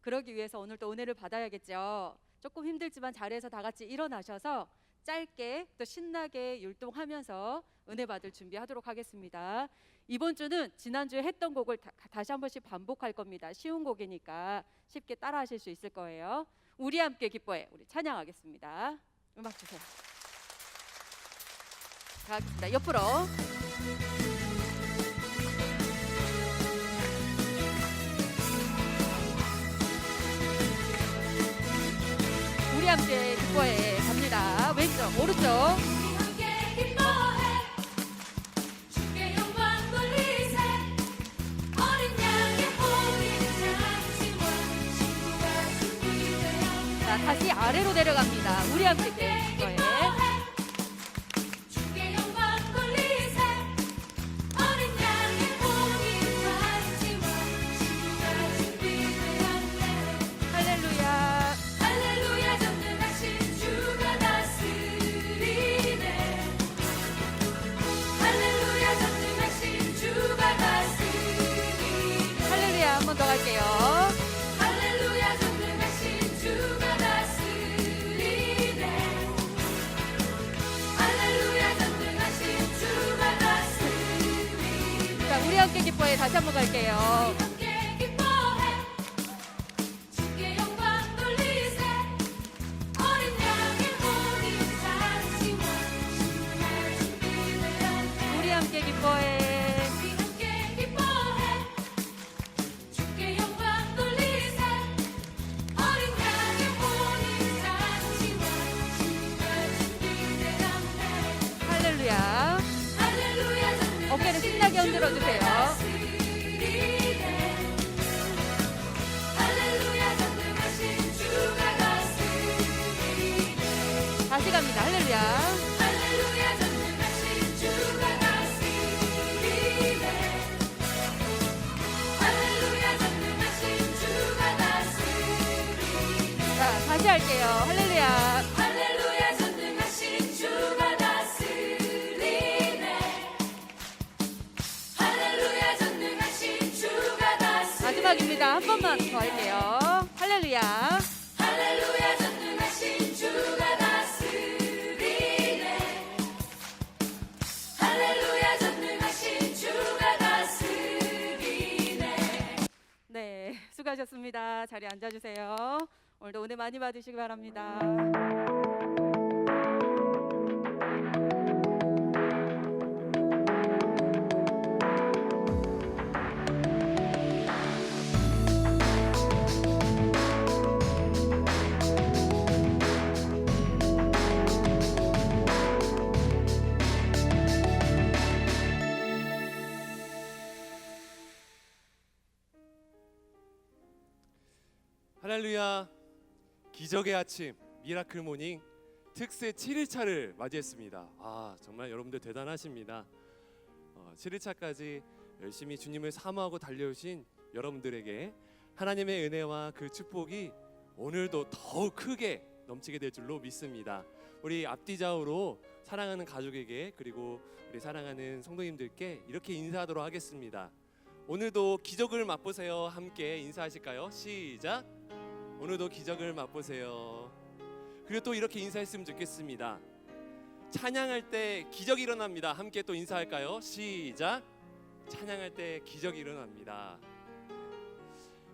그러기 위해서 오늘 또 은혜를 받아야겠죠. 조금 힘들지만 자리에서 다 같이 일어나셔서 짧게 또 신나게 율동하면서 은혜 받을 준비하도록 하겠습니다. 이번 주는 지난주에 했던 곡을 다시 한 번씩 반복할 겁니다. 쉬운 곡이니까 쉽게 따라 하실 수 있을 거예요. 우리 함께 기뻐해. 우리 찬양하겠습니다. 음악 주세요. 자, 하겠습니다. 옆으로. 우리 함께 기뻐해 갑니다. 왼쪽, 오른쪽. 우리 함께 기뻐해 주께 영광 돌리세 어린 양의 호리 장치와 친구가 준비되어 자, 다시 아래로 내려갑니다. 우리 함께 기뻐해. 주께 영광 돌리세 어린 양의 호리 장치와 친구가 준비되었네 할렐루야. 할렐루야 전능하신 주가 다스리네 할렐루야 전능하신 주가 다스리네 할렐루야. 한 번 더 갈게요. 할렐루야 전능하신 주가 다스리네 할렐루야 전능하신 주가 다스리네 자, 우리 함께 기뻐해. 다시 한 번 갈게요. 함께 기뻐해 주께 영광 돌리세 어린 양의 호리 장치와 신나 준비되었네 우리 함께 기뻐해. 우리 함께 기뻐해 주께 영광 돌리세 어린 양의 호리 장치와 신나 준비되었네 할렐루야. 할렐루야 전능하신 어깨를 신나게 흔들어 주세요. 할렐루야 전능하신 주가 다스리네 다시 갑니다. 할렐루야. 할렐루야 전능하신 주가 다스리네 할렐루야 전능하신 주가 다스리네 자, 다시 할게요. 할렐루야. 할렐루야 전능하신 주가 다스리네 할렐루야 전능하신 주가 다스리네 마지막입니다. 한 번만 더 할게요. 할렐루야. 할렐루야 전능하신 주가 다스리네 할렐루야 전능하신 주가 다스리네 네, 수고하셨습니다. 자리에 앉아주세요. 오늘도 은혜 많이 받으시기 바랍니다. 할렐루야. 기적의 아침 미라클 모닝 특세 7일차를 맞이했습니다. 정말 여러분들 대단하십니다. 7일차까지 열심히 주님을 사모하고 달려오신 여러분들에게 하나님의 은혜와 그 축복이 오늘도 더욱 크게 넘치게 될 줄로 믿습니다. 우리 앞뒤 좌우로 사랑하는 가족에게 그리고 우리 사랑하는 성도님들께 이렇게 인사하도록 하겠습니다. 오늘도 기적을 맛보세요. 함께 인사하실까요? 시작. 오늘도 기적을 맛보세요. 그리고 또 이렇게 인사했으면 좋겠습니다. 찬양할 때 기적이 일어납니다. 함께 또 인사할까요? 시작. 찬양할 때 기적이 일어납니다.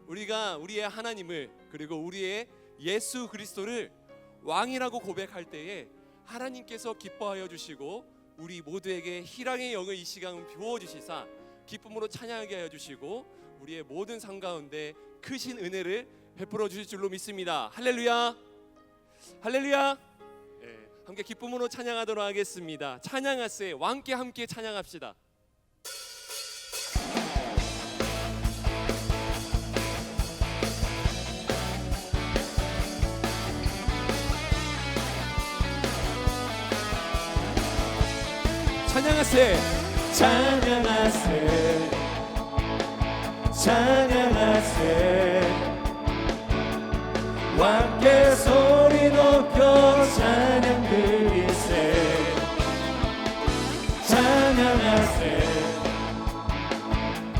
우리가 우리의 하나님을 그리고 우리의 예수 그리스도를 왕이라고 고백할 때에 하나님께서 기뻐하여 주시고 우리 모두에게 희랑의 영을 이 시간 부어주시사 기쁨으로 찬양하게 하여 주시고 우리의 모든 삶 가운데 크신 은혜를 베풀어 주실 줄로 믿습니다. 할렐루야. 할렐루야. 함께 기쁨으로 찬양하도록 하겠습니다. 찬양하세. 왕께 함께 찬양합시다. 찬양하세. 찬양하세 찬양하세 왕께 소리 높여 찬양 드리세 찬양하세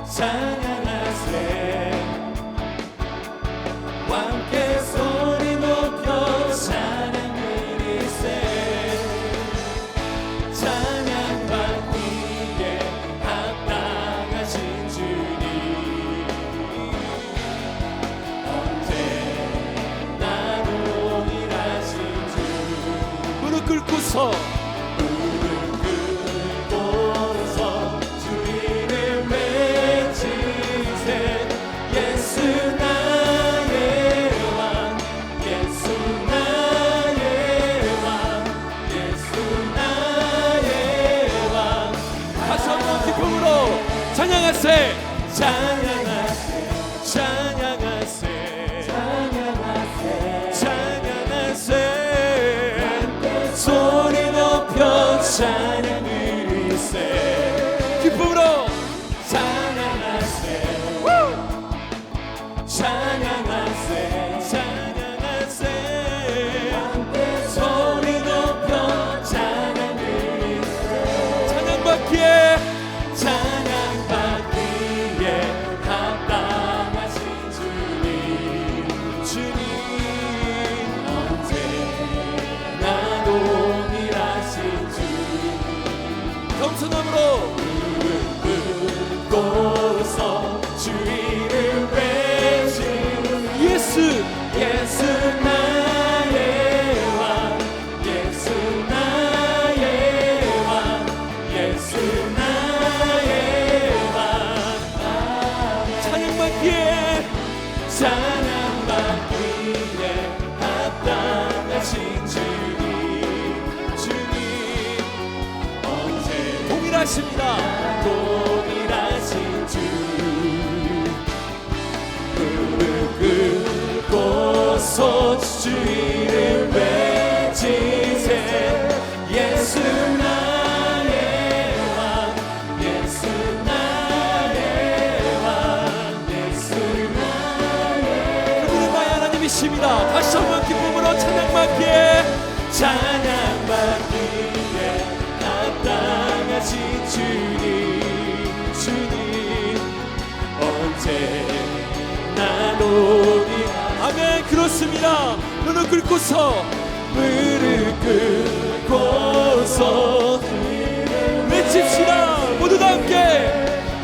찬양하세 함께 소리 높여 찬양 드리세 찬양받기에 합당하신 주님 언제나 동일하신 주 무릎 꿇고서 주 이름 외치세 예수 나의 왕 예수 나의 왕 예수 나의 왕 다시 한번 기쁨으로 찬양하세 찬양하세 찬양하세 찬양하세 찬양하세 소리 높여 찬양 드리세 기쁨으로 찬양하세 찬양하세 찬양하세 소리 높여 찬양 드리세 찬양받기에 찬양받기에 합당하신 주님 주님 언제나 동일하신 주 겸손함으로 꿇고서 주 이름 외치는 예수 예수 나의 왕 예수 나의 왕 예수 나의 왕 찬양받기에 찬양받기에 합당하신 주님 주님 언제 동일하십니다 동일하신 주 무릎 꿇고서 주 이름 외치세 예수 나의 왕 예수 나의 왕 예수 나의 그분은 나의 하나님이십니다 다시 한번 기쁨으로 찬양받기에 찬양받기에 합당하신 주님 주님 언제나 동일 아멘 그렇습니다 무릎 꿇고서 외칩시다 모두 다 함께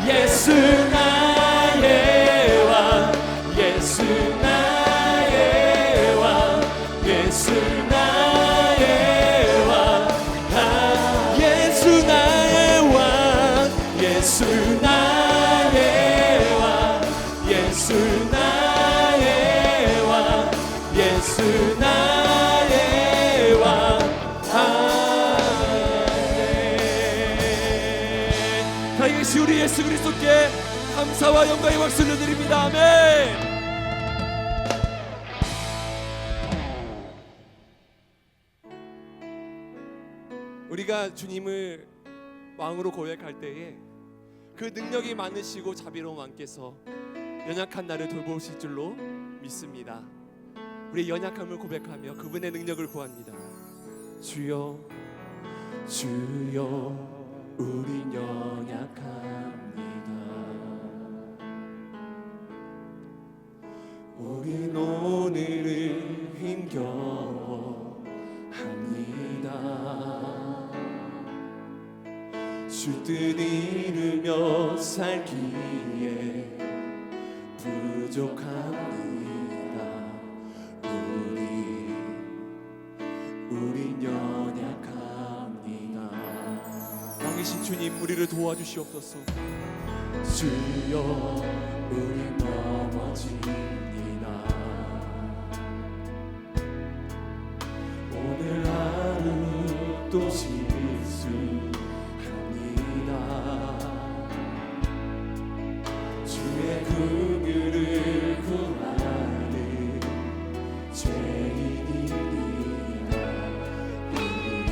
예수 나의 왕 예수 나의 왕 예수 나의 왕 예수 나의 왕 예수 나의 왕 예수 나의 왕 예수 나의 왕 아멘 다행히 우리 예수 그리스도께 감사와 영광의 박수를 드립니다 아멘 우리가 주님을 왕으로 고백할 때에 그 능력이 많으시고 자비로운 왕께서 연약한 나를 돌보실 줄로 믿습니다. 우리의 연약함을 고백하며 그분의 능력을 구합니다. 주여 주여 우린 연약합니다. 우린 오늘을 힘겨워합니다. 주 뜻 이루며 살기에 부족합니다. 우린 연약합니다. 왕이신 주님 우리를 도와주시옵소서. 주여 우린 넘어집니다. 오늘 하루 또 실수합니다. 주의 긍휼을 구하는 죄인이라. 우리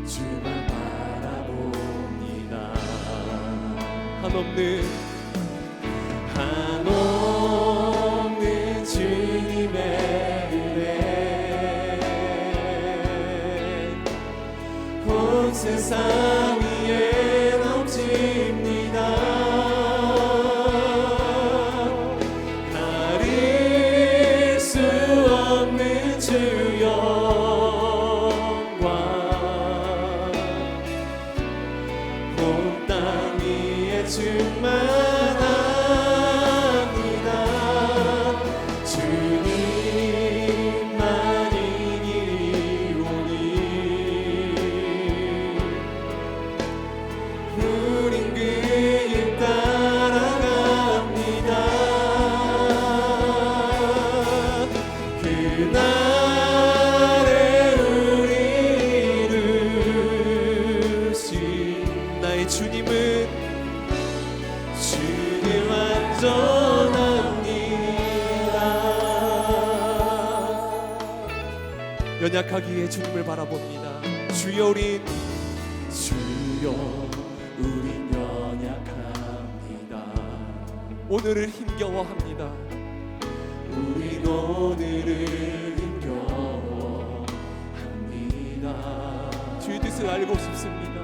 주만 바라봅니다. 한없는 주님의 은혜 온 세상 위에 넘칩니다. 나를 주 영광 온 땅 위에 충만합니다. 주님만이 이리오니 우린 그 길 따라갑니다. 그날에 우리를 이루신 나의 주님은 주는 완전합니다. 연약하기에 주님을 바라봅니다. 주여 우린 연약합니다. 오늘을 힘겨워합니다. 우린 오늘을 힘겨워합니다. 주의 뜻을 알고 싶습니다.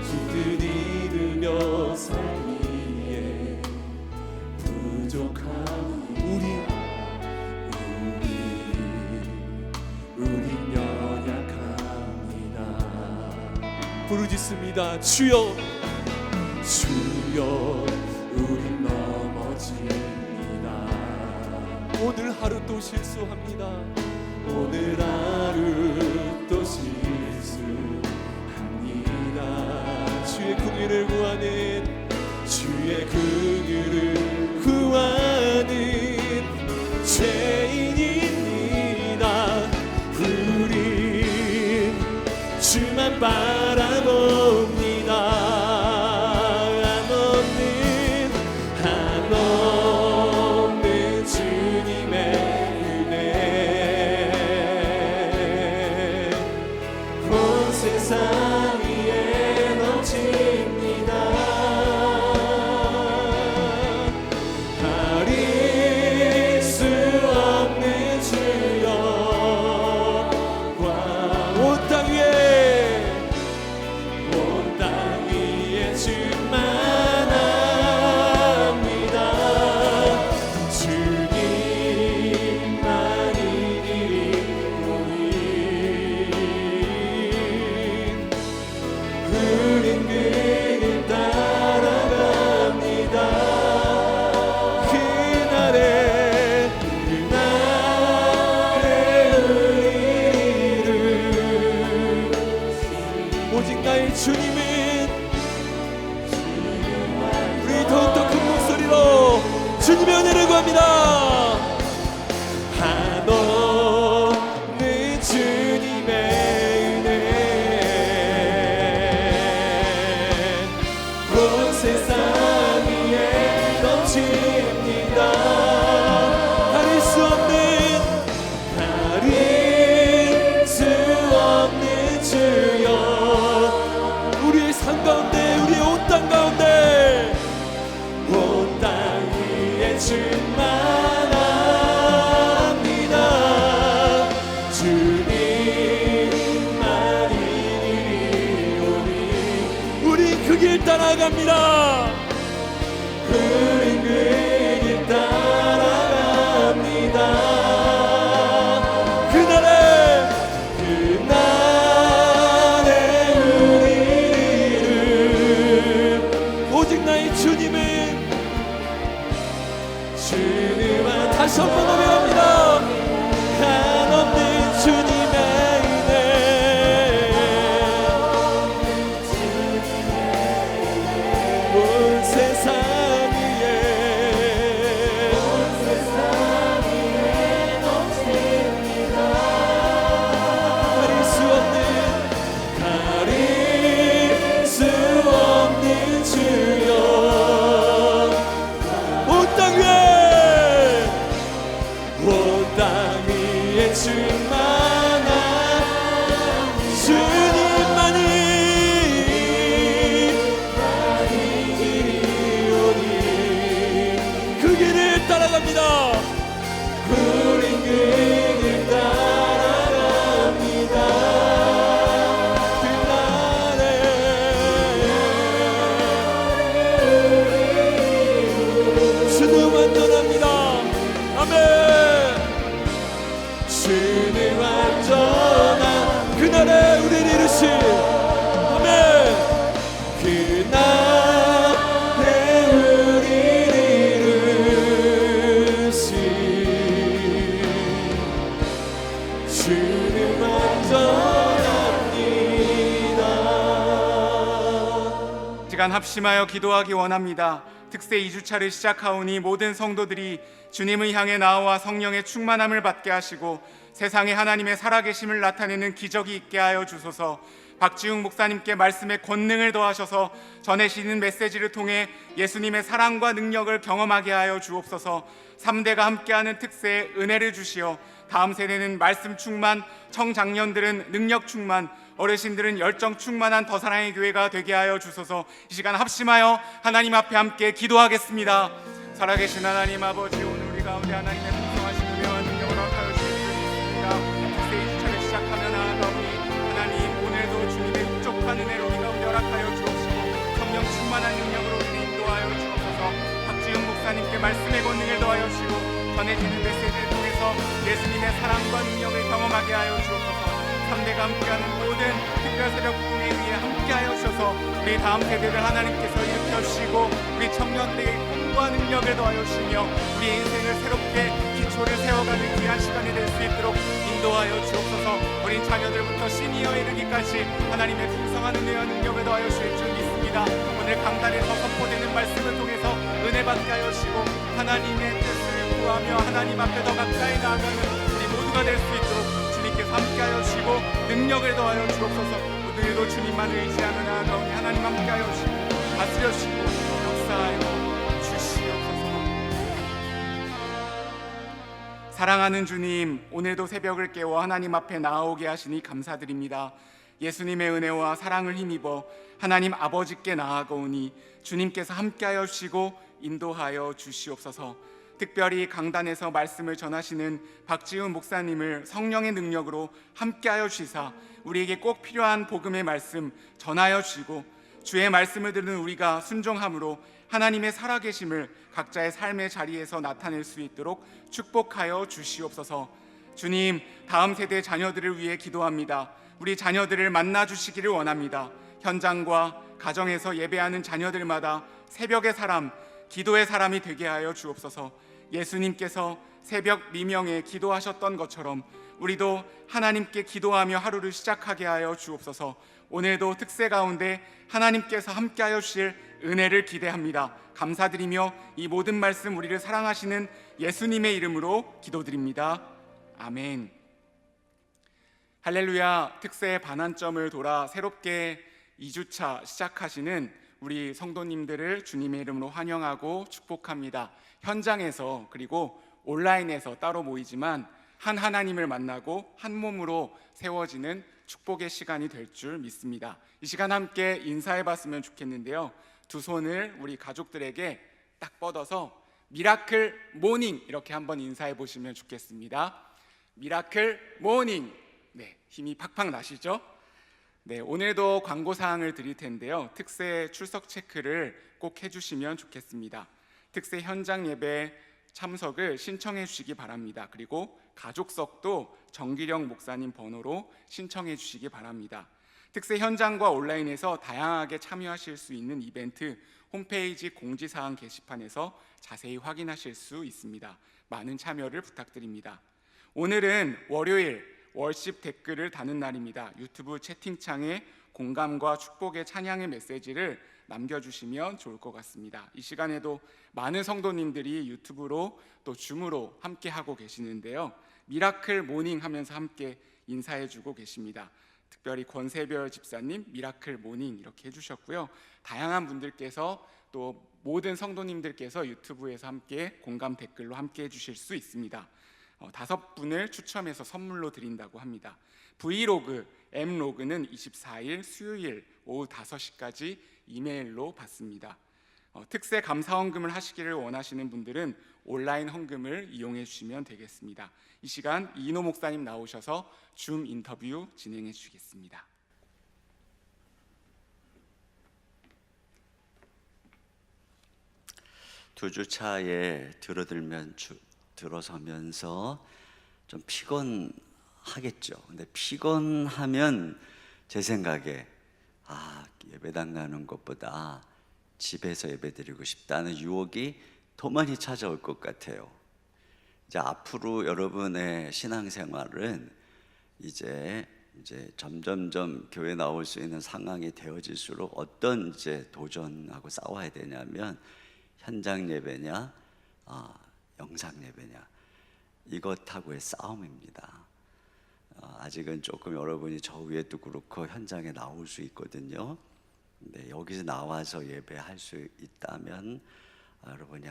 주 뜻 잃으며 살기에 부족합니다. 우린 연약합니다. 부르짖습니다. 주여 우린 넘어집니다. 오늘 하루 또 실수합니다. 오늘 하루 또 실수합니다. 주의 긍휼을 구하는 죄인입니다. 우린 주만 바라봅니다. 한없는 주님의 은혜 온 세상 위에 넘칩니다. 가릴 수 없는 주 영광 온 땅 위에 충만합니다. 주님만이 이리오니 우린 그 길 따라갑니다. 그날에 우리를 오직 나의 주님은 우리 더욱더 큰 목소리로 주님의 은혜를 구합니다. 한없는 주님의 은혜 온 세상 위에 넘칩니다. 가릴 수 없는 주여 우리의 삶 가운데 우리의 온 땅 가운데 온 땅 위에 충만합니다. 주님만이 이리오니 우린 그 길 따라갑니다. 우린 그 길 따라갑니다. 그날에 우리를 오직 나의 주님은 주님만 다시 한번 고백합니다. 한없는 주님의 은혜 온 세상 위에 넘칩니다. 가릴 수 없는 주여 온 땅 위에 같이 아멘. 그날에 우리를 이루신 주는 완전합니다. 시간 합심하여 기도하기 원합니다. 특세 2주차를 시작하오니 모든 성도들이 주님을 향해 나아와 성령의 충만함을 받게 하시고 세상에 하나님의 살아계심을 나타내는 기적이 있게 하여 주소서. 박지웅 목사님께 말씀의 권능을 더하셔서 전해지는 메시지를 통해 예수님의 사랑과 능력을 경험하게 하여 주옵소서. 3대가 함께하는 특세에 은혜를 주시어 다음 세대는 말씀 충만, 청장년들은 능력 충만, 어르신들은 열정 충만한 더 사랑의 교회가 되게 하여 주소서. 이 시간 합심하여 하나님 앞에 함께 기도하겠습니다. 살아계신 하나님 아버지, 오늘 우리 가운데 하나님의 풍성하신 은혜와 능력을 허락하여 주실 수 있습니다. 특세 2주차를 시작하며 나아가오니 하나님, 오늘도 주님의 흡족한 은혜로 우리 가운데 허락하여 주옵시고 성령 충만한 능력으로 우리를 인도하여 주옵소서. 박지웅 목사님께 말씀의 권능을 더하여 주시고 전해지는 메시지를 통해서 예수님의 사랑과 능력을 경험하게 하여 주옵소서. 3대가 함께하는 모든 특별새벽 부흥에 의해 함께하여 주셔서 우리 다음 세대를 하나님께서 일으켜 주시고 우리 청년들에게 꿈과 능력을 더하여 주시며 우리 인생을 새롭게 기초를 세워가는 귀한 시간이 될 수 있도록 인도하여 주옵소서. 어린 자녀들부터 시니어에 이르기까지 하나님의 풍성한 은혜와 능력을 더하여 주실 줄 믿습니다. 오늘 강단에서 선포되는 말씀을 통해서 은혜 받게 하여 주시고 하나님의 뜻을 구하며 하나님 앞에 더 가까이 나아가는 우리 모두가 될 수 있도록 주님께서 함께하여 주시고 능력을 더하여 주옵소서. 오늘도 주님만을 의지하며 나아가오니 하나님 함께하여 주시고 다스려 주시고 역사하여 주시옵소서. 사랑하는 주님, 오늘도 새벽을 깨워 하나님 앞에 나아오게 하시니 감사드립니다. 예수님의 은혜와 사랑을 힘입어 하나님 아버지께 나아가오니 주님께서 함께하여 주시고 인도하여 주시옵소서. 특별히 강단에서 말씀을 전하시는 박지훈 목사님을 성령의 능력으로 함께하여 주시사 우리에게 꼭 필요한 복음의 말씀 전하여 주시고 주의 말씀을 듣는 우리가 순종함으로 하나님의 살아계심을 각자의 삶의 자리에서 나타낼 수 있도록 축복하여 주시옵소서. 주님, 다음 세대 자녀들을 위해 기도합니다. 우리 자녀들을 만나 주시기를 원합니다. 현장과 가정에서 예배하는 자녀들마다 새벽의 사람, 기도의 사람이 되게 하여 주옵소서. 예수님께서 새벽 미명에 기도하셨던 것처럼 우리도 하나님께 기도하며 하루를 시작하게 하여 주옵소서. 오늘도 특세 가운데 하나님께서 함께하여 주실 은혜를 기대합니다. 감사드리며 이 모든 말씀 우리를 사랑하시는 예수님의 이름으로 기도드립니다. 아멘. 할렐루야. 특세의 반환점을 돌아 새롭게 2주차 시작하시는 우리 성도님들을 주님의 이름으로 환영하고 축복합니다. 현장에서 그리고 온라인에서 따로 모이지만 한 하나님을 만나고 한 몸으로 세워지는 축복의 시간이 될 줄 믿습니다. 이 시간 함께 인사해 봤으면 좋겠는데요. 두 손을 우리 가족들에게 딱 뻗어서 미라클 모닝 이렇게 한번 인사해 보시면 좋겠습니다. 미라클 모닝. 네, 힘이 팍팍 나시죠? 네, 오늘도 광고 사항을 드릴 텐데요. 특세 출석 체크를 꼭 해주시면 좋겠습니다. 특세 현장 예배 참석을 신청해 주시기 바랍니다. 그리고 가족석도 정기령 목사님 번호로 신청해 주시기 바랍니다. 특세 현장과 온라인에서 다양하게 참여하실 수 있는 이벤트 홈페이지 공지사항 게시판에서 자세히 확인하실 수 있습니다. 많은 참여를 부탁드립니다. 오늘은 월요일 월십 댓글을 다는 날입니다. 유튜브 채팅창에 공감과 축복의 찬양의 메시지를 남겨주시면 좋을 것 같습니다. 이 시간에도 많은 성도님들이 유튜브로 또 줌으로 함께 하고 계시는데요. 미라클 모닝 하면서 함께 인사해주고 계십니다. 특별히 권세별 집사님 미라클 모닝 이렇게 해주셨고요. 다양한 분들께서 또 모든 성도님들께서 유튜브에서 함께 공감 댓글로 함께 해주실 수 있습니다. 5분을 추첨해서 선물로 드린다고 합니다. 브이로그, M로그는 24일 수요일 오후 5시까지 이메일로 받습니다. 특세 감사 헌금을 하시기를 원하시는 분들은 온라인 헌금을 이용해 주시면 되겠습니다. 이 시간 이인호 목사님 나오셔서 줌 인터뷰 진행해 주시겠습니다. 두 주 차에 들어서면서 좀 피곤하겠죠. 근데 피곤하면 제 생각에 예배당 가는 것보다 집에서 예배드리고 싶다는 유혹이 더 많이 찾아올 것 같아요. 이제 앞으로 여러분의 신앙생활은 이제 점점점 교회 나올 수 있는 상황이 되어질수록 어떤 이제 도전하고 싸워야 되냐면 현장 예배냐, 영상 예배냐, 이것하고의 싸움입니다. 아직은 조금 여러분이 저 위에도 그렇고 현장에 나올 수 있거든요. 근데 여기서 나와서 예배할 수 있다면 여러분이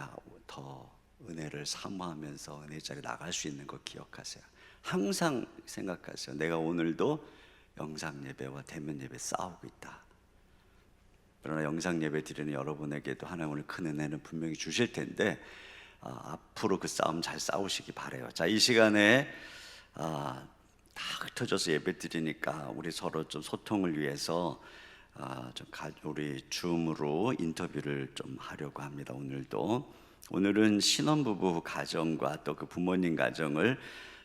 더 은혜를 사모하면서 은혜 자리에 나갈 수 있는 거 기억하세요. 항상 생각하세요. 내가 오늘도 영상 예배와 대면 예배 싸우고 있다. 그러나 영상 예배 드리는 여러분에게도 하나님 오늘 큰 은혜는 분명히 주실 텐데 앞으로 그 싸움 잘 싸우시기 바라요. 자, 이 시간에 다 흩어져서 예배 드리니까 우리 서로 좀 소통을 위해서 우리 줌으로 인터뷰를 좀 하려고 합니다. 오늘은 신혼부부 가정과 또 그 부모님 가정을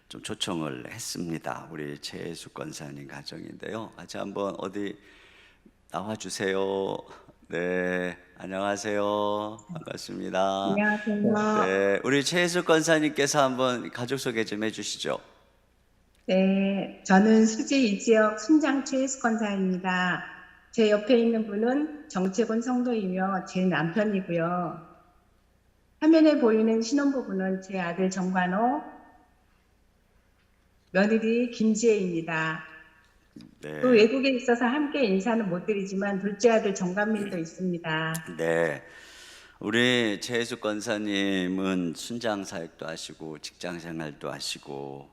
좀 초청을 했습니다. 우리 최혜수 권사님 가정인데요. 같이 한번 어디 나와주세요. 네, 안녕하세요. 반갑습니다. 안녕하세요. 네, 우리 최혜수 권사님께서 한번 가족 소개 좀 해주시죠. 네, 저는 수지 이 지역 순장 최혜수 권사입니다. 제 옆에 있는 분은 정채곤 성도이며 제 남편이고요. 화면에 보이는 신혼부부는 제 아들 정관호, 며느리 김지혜입니다. 네. 또 외국에 있어서 함께 인사는 못 드리지만 둘째 아들 정관민도 있습니다. 네, 우리 최혜수 권사님은 순장 사역도 하시고 직장 생활도 하시고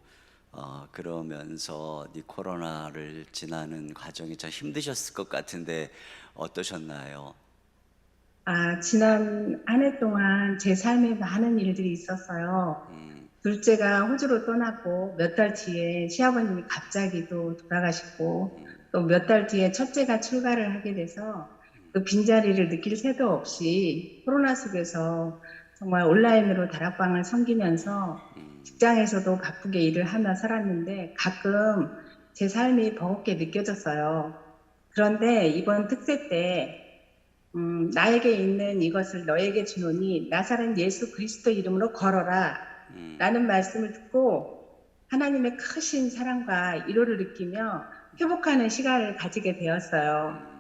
그러면서 이 코로나를 지나는 과정이 참 힘드셨을 것 같은데 어떠셨나요? 지난 한 해 동안 제 삶에 많은 일들이 있었어요. 둘째가 호주로 떠났고 몇 달 뒤에 시아버님이 갑자기도 돌아가시고 또 몇 달 뒤에 첫째가 출가를 하게 돼서 그 빈자리를 느낄 새도 없이 코로나 속에서 정말 온라인으로 다락방을 섬기면서 직장에서도 바쁘게 일을 하며 살았는데 가끔 제 삶이 버겁게 느껴졌어요. 그런데 이번 특세 때 나에게 있는 이것을 너에게 주노니 나사렛 예수 그리스도 이름으로 걸어라 라는 말씀을 듣고 하나님의 크신 사랑과 위로를 느끼며 회복하는 시간을 가지게 되었어요.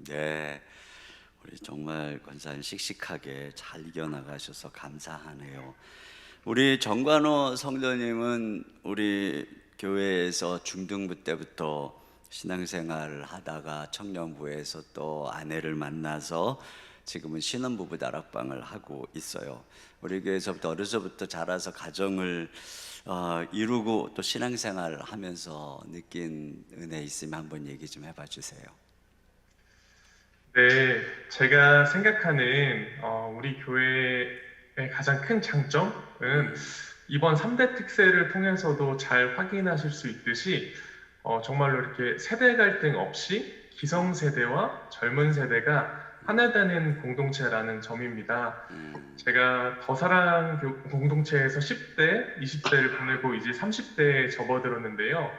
네, 우리 정말 권사님 씩씩하게 잘 이겨나가셔서 감사하네요. 우리 정관호 성도님은 우리 교회에서 중등부 때부터 신앙생활을 하다가 청년부에서 또 아내를 만나서 지금은 신혼부부 다락방을 하고 있어요. 우리 교회에서부터 어려서부터 자라서 가정을 이루고 또 신앙생활을 하면서 느낀 은혜 있으면 한번 얘기 좀 해봐 주세요. 네, 제가 생각하는 우리 교회의 가장 큰 장점은 이번 3대 특세를 통해서도 잘 확인하실 수 있듯이 정말로 이렇게 세대 갈등 없이 기성세대와 젊은 세대가 하나되는 공동체라는 점입니다. 제가 더사랑 공동체에서 10대, 20대를 보내고 이제 30대에 접어들었는데요.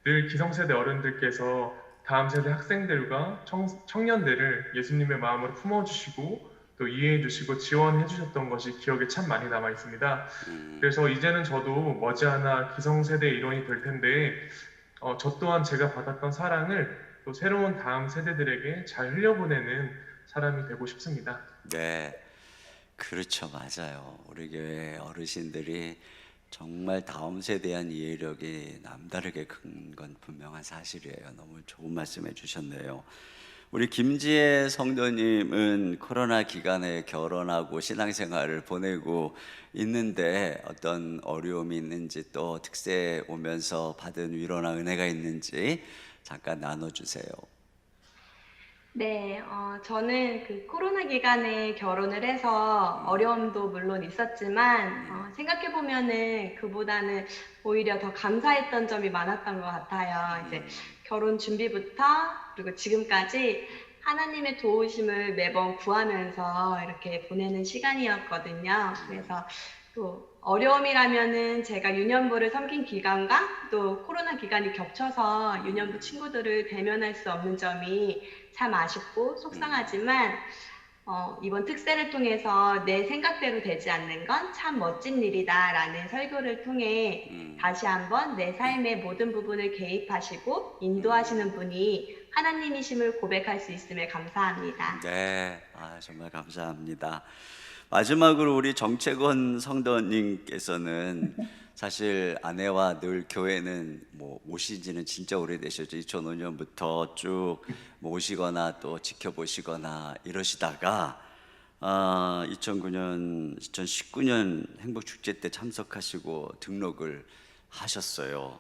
늘 기성세대 어른들께서 다음 세대 학생들과 청년들을 예수님의 마음으로 품어주시고 또 이해해주시고 지원해주셨던 것이 기억에 참 많이 남아 있습니다. 그래서 이제는 저도 머지않아 기성세대의 일원이 될 텐데 저 또한 제가 받았던 사랑을 또 새로운 다음 세대들에게 잘 흘려보내는 사람이 되고 싶습니다. 네, 그렇죠, 맞아요. 우리 교회 어르신들이 정말 다음 세대에 대한 이해력이 남다르게 큰 건 분명한 사실이에요. 너무 좋은 말씀 해주셨네요. 우리 김지혜 성도님은 코로나 기간에 결혼하고 신앙생활을 보내고 있는데 어떤 어려움이 있는지 또 특세에 오면서 받은 위로나 은혜가 있는지 잠깐 나눠주세요. 네, 저는 그 코로나 기간에 결혼을 해서 어려움도 물론 있었지만 생각해보면은 그보다는 오히려 더 감사했던 점이 많았던 것 같아요. 이제 결혼 준비부터 그리고 지금까지 하나님의 도우심을 매번 구하면서 이렇게 보내는 시간이었거든요. 그래서 또 어려움이라면은 제가 유년부를 섬긴 기간과 또 코로나 기간이 겹쳐서 유년부 친구들을 대면할 수 없는 점이 참 아쉽고 속상하지만 이번 특세를 통해서 내 생각대로 되지 않는 건 참 멋진 일이다라는 설교를 통해 다시 한번 내 삶의 모든 부분을 개입하시고 인도하시는 분이 하나님이심을 고백할 수 있음에 감사합니다. 네, 정말 감사합니다. 마지막으로 우리 정채건 성도님께서는 사실 아내와 늘 교회는 뭐 오신 지는 진짜 오래되셨죠. 2005년부터 쭉 오시거나 또 지켜보시거나 이러시다가 2019년 행복축제 때 참석하시고 등록을 하셨어요.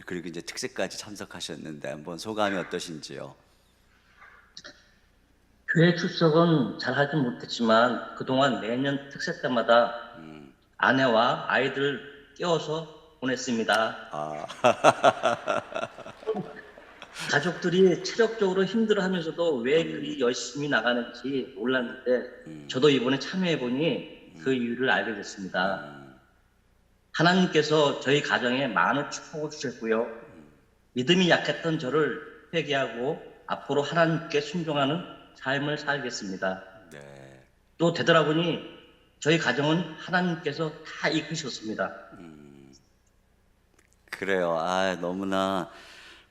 그리고 이제 특세까지 참석하셨는데 한번 소감이 어떠신지요? 교회 출석은 잘 하진 못했지만 그동안 매년 특세 때마다 아내와 아이들 깨워서 보냈습니다. 가족들이 체력적으로 힘들어하면서도 왜 그리 열심히 나가는지 몰랐는데 저도 이번에 참여해보니 그 이유를 알게 됐습니다. 하나님께서 저희 가정에 많은 축복을 주셨고요. 믿음이 약했던 저를 회개하고 앞으로 하나님께 순종하는 삶을 살겠습니다. 네. 또 되돌아보니 저희 가정은 하나님께서 다 이끄셨습니다. 그래요. 너무나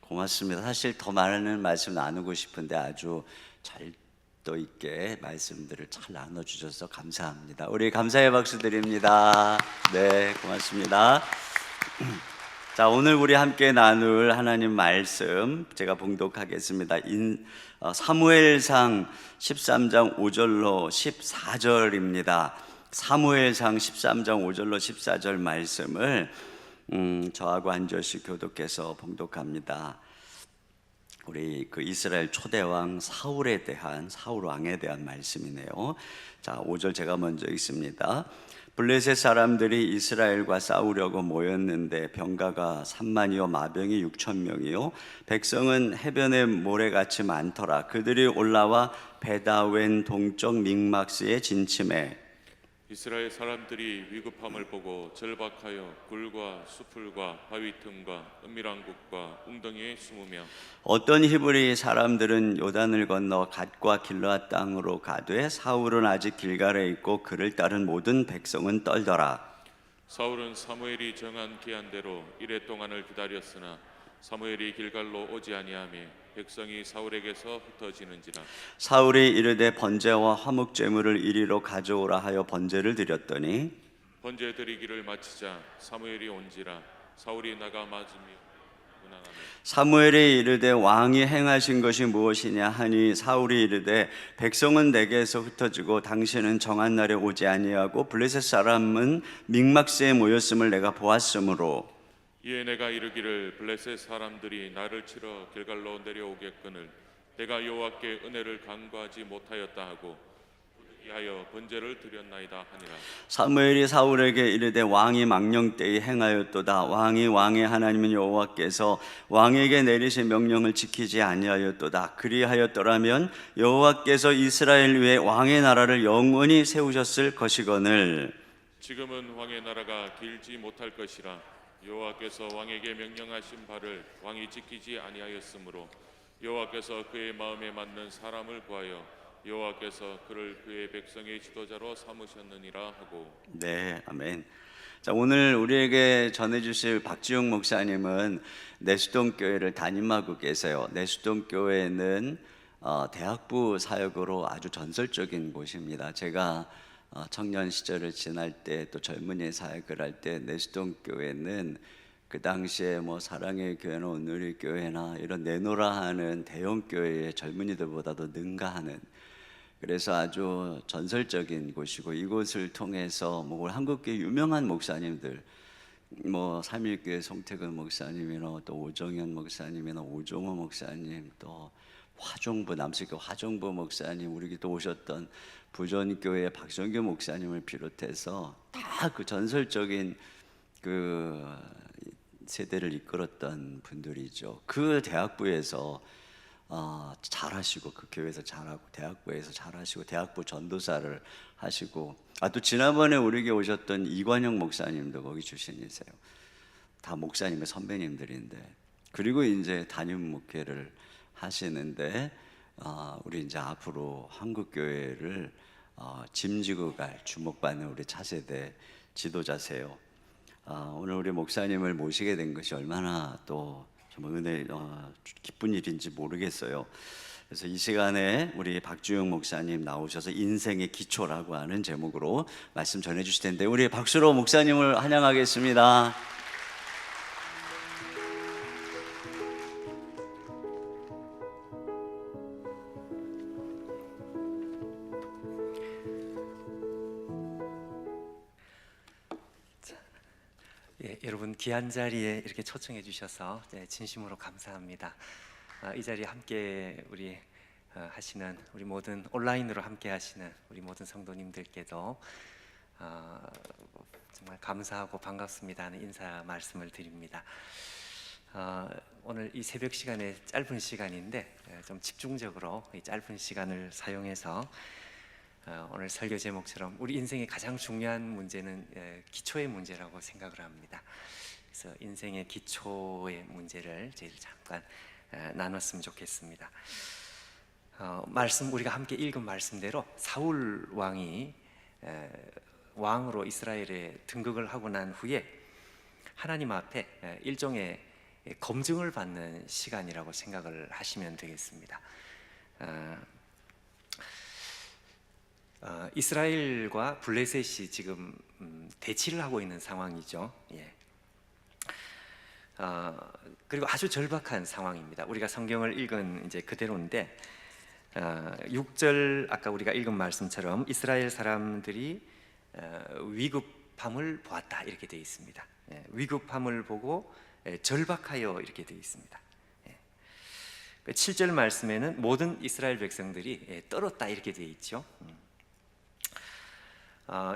고맙습니다. 사실 더 많은 말씀 나누고 싶은데 아주 절도 있게 말씀들을 잘 나눠주셔서 감사합니다. 우리 감사의 박수 드립니다. 네, 고맙습니다. 자, 오늘 우리 함께 나눌 하나님 말씀 제가 봉독하겠습니다. 사무엘상 13장 5절로 14절입니다. 사무엘상 13장 5절로 14절 말씀을 저하고 한절씩 교독해서 봉독합니다. 우리 그 이스라엘 초대왕 사울 왕에 대한 말씀이네요. 자, 5절 제가 먼저 읽습니다. 블레셋 사람들이 이스라엘과 싸우려고 모였는데 병가가 3만이요 마병이 6,000명이요 백성은 해변의 모래같이 많더라. 그들이 올라와 베다웬 동쪽 믹막스에 진침해 이스라엘 사람들이 위급함을 보고 절박하여 굴과 수풀과 바위 틈과 은밀한 곳과 웅덩이에 숨으며 어떤 히브리 사람들은 요단을 건너 갓과 길르앗 땅으로 가되 사울은 아직 길갈에 있고 그를 따른 모든 백성은 떨더라. 사울은 사무엘이 정한 기한대로 이레 동안을 기다렸으나 사무엘이 길갈로 오지 아니하며 백성이 사울에게서 흩어지는지라. 사울이 이르되 번제와 화목 제물을 이리로 가져오라 하여 번제를 드렸더니 번제 드리기를 마치자 사무엘이 온지라. 사울이 나가 맞으며 문안하며 사무엘이 이르되 왕이 행하신 것이 무엇이냐 하니 사울이 이르되 백성은 내게서 흩어지고 당신은 정한 날에 오지 아니하고 블레셋 사람은 믹막스에 모였음을 내가 보았으므로 이에 내가 이르기를 블레셋 사람들이 나를 치러 길갈로 내려오겠거늘 내가 여호와께 은혜를 간구하지 못하였다 하고 이하여 번제를 드렸나이다 하니라. 사무엘이 사울에게 이르되 왕이 망령 때에 행하였도다. 왕이 왕의 하나님은 여호와께서 왕에게 내리신 명령을 지키지 아니하였도다. 그리하였더라면 여호와께서 이스라엘 위에 왕의 나라를 영원히 세우셨을 것이거늘 지금은 왕의 나라가 길지 못할 것이라. 여호와께서 왕에게 명령하신 바를 왕이 지키지 아니하였으므로 여호와께서 그의 마음에 맞는 사람을 구하여 여호와께서 그를 그의 백성의 지도자로 삼으셨느니라 하고. 네, 아멘. 자, 오늘 우리에게 전해주실 박지용 목사님은 내수동 교회를 담임하고 계세요. 내수동 교회는 대학부 사역으로 아주 전설적인 곳입니다. 제가 청년 시절을 지날 때 또 젊은이 사역을 할 때 내수동 교회는 그 당시에 뭐 사랑의 교회나 온누리 교회나 이런 내노라 하는 대형 교회의 젊은이들보다도 능가하는, 그래서 아주 전설적인 곳이고, 이곳을 통해서 뭐 한국계 유명한 목사님들, 뭐 삼일교회 송태근 목사님이나 또 오정현 목사님이나 오종호 목사님, 또 화종부 남수교 화종부 목사님, 우리 또 오셨던 부전교회 박성규 목사님을 비롯해서 다 그 전설적인 그 세대를 이끌었던 분들이죠. 그 대학부에서 잘하시고 그 교회에서 잘하고 대학부에서 잘하시고 대학부 전도사를 하시고 또 지난번에 우리에게 오셨던 이관영 목사님도 거기 출신이세요. 다 목사님의 선배님들인데 그리고 이제 담임 목회를 하시는데 우리 이제 앞으로 한국 교회를 짐지고 갈 주목받는 우리 차세대 지도자세요. 오늘 우리 목사님을 모시게 된 것이 얼마나 또 정말 은혜 기쁜 일인지 모르겠어요. 그래서 이 시간에 우리 박주영 목사님 나오셔서 인생의 기초라고 하는 제목으로 말씀 전해 주실 텐데 우리 박수로 목사님을 환영하겠습니다. 여러분 귀한 자리에 이렇게 초청해 주셔서 진심으로 감사합니다. 이 자리에 함께 우리 하시는 우리 모든 온라인으로 함께 하시는 우리 모든 성도님들께도 정말 감사하고 반갑습니다 하는 인사 말씀을 드립니다. 오늘 이 새벽 시간에 짧은 시간인데 좀 집중적으로 이 짧은 시간을 사용해서 오늘 설교 제목처럼 우리 인생의 가장 중요한 문제는 기초의 문제라고 생각을 합니다. 그래서 인생의 기초의 문제를 제일 잠깐 나눴으면 좋겠습니다. 말씀 우리가 함께 읽은 말씀대로 사울 왕이 왕으로 이스라엘에 등극을 하고 난 후에 하나님 앞에 일종의 검증을 받는 시간이라고 생각을 하시면 되겠습니다. 이스라엘과 블레셋이 지금 대치를 하고 있는 상황이죠. 그리고 아주 절박한 상황입니다. 우리가 성경을 읽은 이제 그대로인데 6절 아까 우리가 읽은 말씀처럼 이스라엘 사람들이 위급함을 보았다 이렇게 되어 있습니다. 위급함을 보고 절박하여 이렇게 되어 있습니다. 7절 말씀에는 모든 이스라엘 백성들이 떨었다 이렇게 되어 있죠.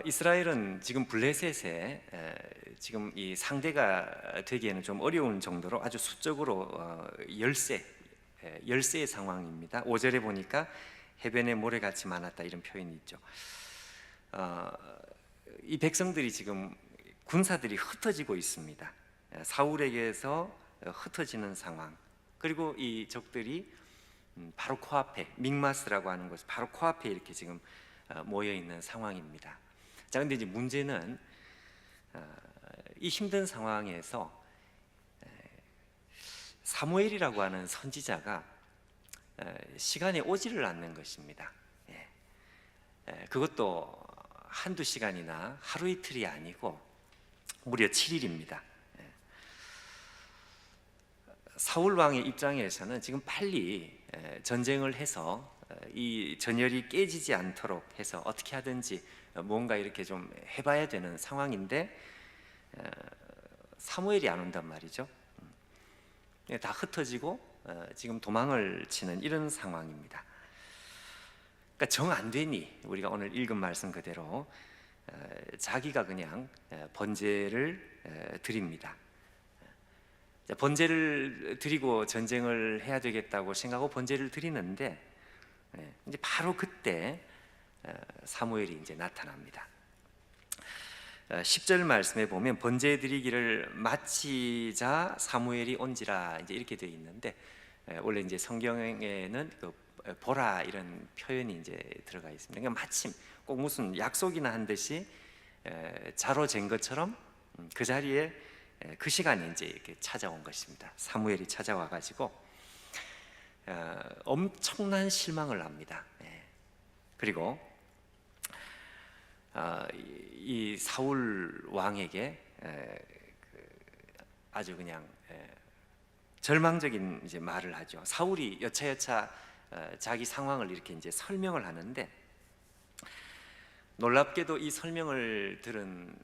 이스라엘은 지금 블레셋에 지금 이 상대가 되기에는 좀 어려운 정도로 아주 수적으로 열세의 상황입니다. 5절에 보니까 해변에 모래같이 많았다 이런 표현이 있죠. 이 백성들이 지금 군사들이 흩어지고 있습니다. 사울에게서 흩어지는 상황. 그리고 이 적들이 바로 코앞에 믹마스라고 하는 곳 바로 코앞에 이렇게 지금 모여 있는 상황입니다. 자, 근데 이제 문제는 이 힘든 상황에서 사무엘이라고 하는 선지자가 시간에 오지를 않는 것입니다. 그것도 한두 시간이나 하루 이틀이 아니고 무려 7일입니다. 사울 왕의 입장에서는 지금 빨리 전쟁을 해서 이 전열이 깨지지 않도록 해서 어떻게 하든지 뭔가 이렇게 좀 해봐야 되는 상황인데 사무엘이 안 온단 말이죠. 다 흩어지고 지금 도망을 치는 이런 상황입니다. 그러니까 정 안 되니 우리가 오늘 읽은 말씀 그대로 자기가 그냥 번제를 드립니다. 번제를 드리고 전쟁을 해야 되겠다고 생각하고 번제를 드리는데 이제 바로 그때 사무엘이 이제 나타납니다. 10절 말씀에 보면 번제 드리기를 마치자 사무엘이 온지라 이제 이렇게 되어 있는데 원래 이제 성경에는 그 보라 이런 표현이 이제 들어가 있습니다. 그러니까 마침 꼭 무슨 약속이나 한 듯이 자로 잰 것처럼 그 자리에 그 시간에 이제 이렇게 찾아온 것입니다. 사무엘이 찾아와 가지고 엄청난 실망을 합니다. 그리고 이 사울 왕에게 아주 그냥 절망적인 이제 말을 하죠. 사울이 여차여차 자기 상황을 이렇게 이제 설명을 하는데 놀랍게도 이 설명을 들은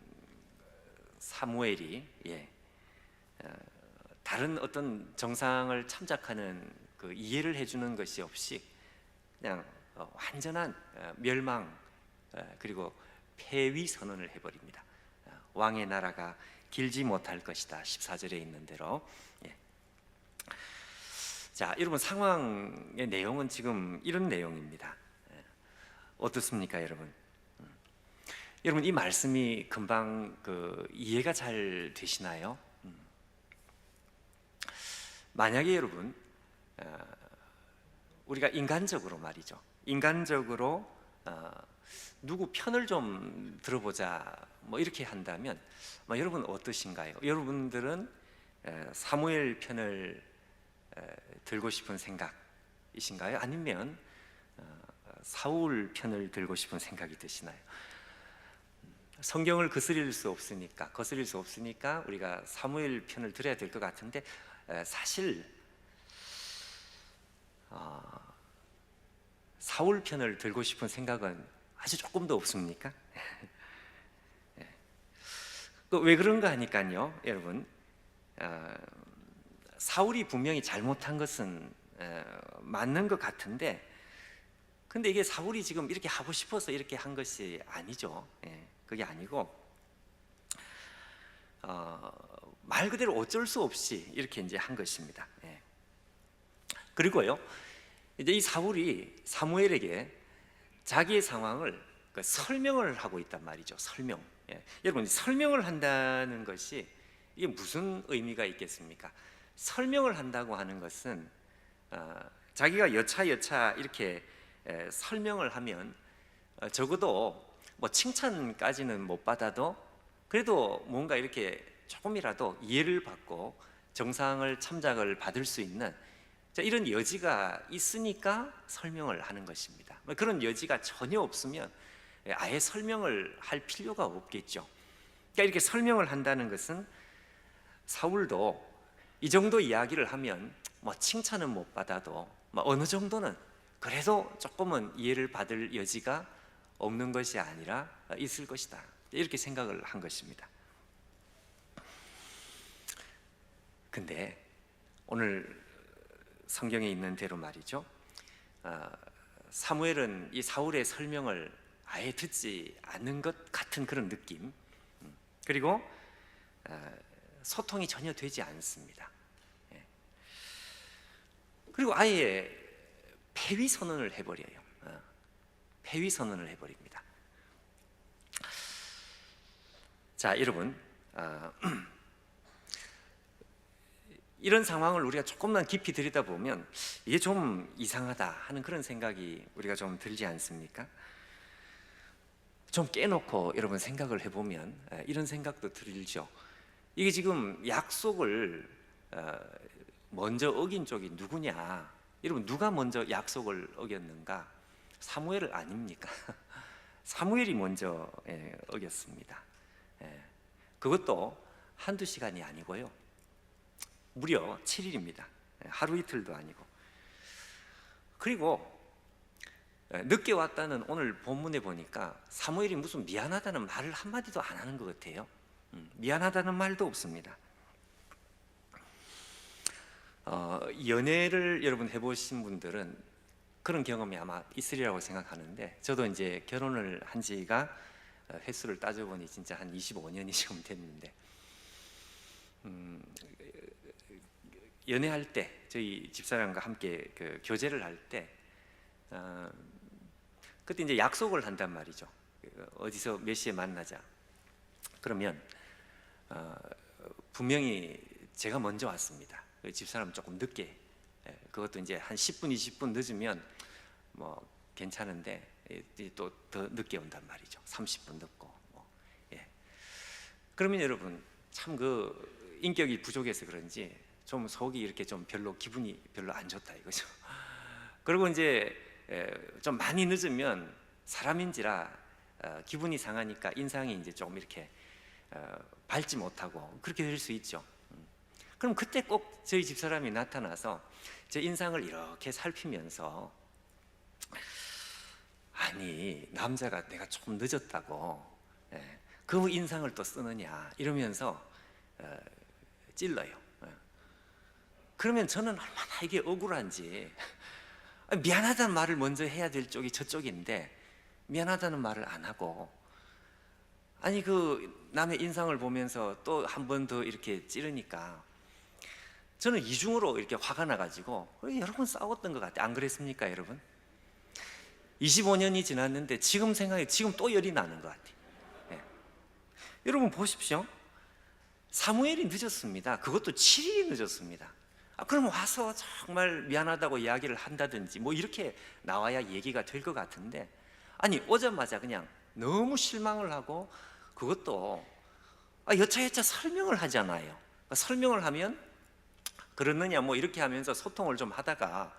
사무엘이 다른 어떤 정상을 참작하는 그 이해를 해주는 것이 없이 그냥 완전한 멸망 그리고 폐위 선언을 해버립니다. 왕의 나라가 길지 못할 것이다. 14절에 있는 대로. 자, 여러분 상황의 내용은 지금 이런 내용입니다. 어떻습니까, 여러분? 여러분 이 말씀이 금방 이해가 잘 되시나요? 만약에 여러분 우리가 인간적으로 말이죠. 인간적으로 누구 편을 좀 들어보자 뭐 이렇게 한다면 여러분 어떠신가요? 여러분들은 사무엘 편을 들고 싶은 생각이신가요? 아니면 사울 편을 들고 싶은 생각이 드시나요? 성경을 거스릴 수 없으니까 우리가 사무엘 편을 들어야 될 것 같은데 사실 사울 편을 들고 싶은 생각은 아주 조금도 없습니까? 왜 그런가 하니까요, 여러분, 사울이 분명히 잘못한 것은 맞는 것 같은데, 근데 이게 사울이 지금 이렇게 하고 싶어서 이렇게 한 것이 아니죠. 그게 아니고 말 그대로 어쩔 수 없이 이렇게 이제 한 것입니다. 그리고요, 이제 이 사울이 사무엘에게 자기의 상황을 설명을 하고 있단 말이죠. 설명. 여러분, 설명을 한다는 것이 이게 무슨 의미가 있겠습니까? 설명을 한다고 하는 것은 자기가 여차여차 이렇게 설명을 하면 적어도 뭐 칭찬까지는 못 받아도 그래도 뭔가 이렇게 조금이라도 이해를 받고 정상을 참작을 받을 수 있는 이런 여지가 있으니까 설명을 하는 것입니다. 그런 여지가 전혀 없으면 아예 설명을 할 필요가 없겠죠. 그러니까 이렇게 설명을 한다는 것은 사울도 이 정도 이야기를 하면 뭐 칭찬은 못 받아도 뭐 어느 정도는 그래도 조금은 이해를 받을 여지가 없는 것이 아니라 있을 것이다, 이렇게 생각을 한 것입니다. 근데 오늘 성경에 있는 대로 말이죠, 사무엘은 이 사울의 설명을 아예 듣지 않는 것 같은 그런 느낌, 그리고 소통이 전혀 되지 않습니다. 그리고 아예 폐위 선언을 해버려요. 폐위 선언을 해버립니다. 자, 여러분, 이런 상황을 우리가 조금만 깊이 들여다보면 이게 좀 이상하다 하는 그런 생각이 우리가 좀 들지 않습니까? 좀 깨놓고 여러분 생각을 해보면 이런 생각도 들죠. 이게 지금 약속을 먼저 어긴 쪽이 누구냐? 여러분, 누가 먼저 약속을 어겼는가? 사무엘 아닙니까? 사무엘이 먼저 어겼습니다. 그것도 한두 시간이 아니고요, 무려 7일입니다. 하루 이틀도 아니고. 그리고 늦게 왔다는 오늘 본문에 보니까 사무엘이 무슨 미안하다는 말을 한마디도 안 하는 것 같아요. 미안하다는 말도 없습니다. 연애를 여러분 해보신 분들은 그런 경험이 아마 있으리라고 생각하는데, 저도 이제 결혼을 한 지가 횟수를 따져보니 진짜 한 25년이 지금 됐는데, 연애할 때 저희 집사람과 함께 교제를 할 때 그때 이제 약속을 한단 말이죠. 어디서 몇 시에 만나자. 그러면 분명히 제가 먼저 왔습니다. 집사람 조금 늦게, 그것도 이제 한 10분, 20분 늦으면 뭐 괜찮은데 또 더 늦게 온단 말이죠. 30분 늦고 그러면 여러분 참 인격이 부족해서 그런지 좀 속이 이렇게 좀 기분이 별로 안 좋다 이거죠. 그리고 이제 좀 많이 늦으면 사람인지라 기분이 상하니까 인상이 이제 좀 이렇게 밝지 못하고 그렇게 될 수 있죠. 그럼 그때 꼭 저희 집사람이 나타나서 제 인상을 이렇게 살피면서, 아니 남자가 내가 조금 늦었다고 그 인상을 또 쓰느냐 이러면서 찔러요. 그러면 저는 얼마나 이게 억울한지, 미안하다는 말을 먼저 해야 될 쪽이 저쪽인데 미안하다는 말을 안 하고, 아니 남의 인상을 보면서 또 한 번 더 이렇게 찌르니까 저는 이중으로 이렇게 화가 나가지고 여러 번 싸웠던 것 같아요. 안 그랬습니까, 여러분? 25년이 지났는데 지금 생각해 지금 또 열이 나는 것 같아요. 예. 여러분 보십시오. 사무엘이 늦었습니다. 그것도 7일이 늦었습니다. 그럼 와서 정말 미안하다고 이야기를 한다든지 뭐 이렇게 나와야 얘기가 될 것 같은데, 아니 오자마자 그냥 너무 실망을 하고, 그것도 여차여차 설명을 하잖아요. 설명을 하면 그러느냐 뭐 이렇게 하면서 소통을 좀 하다가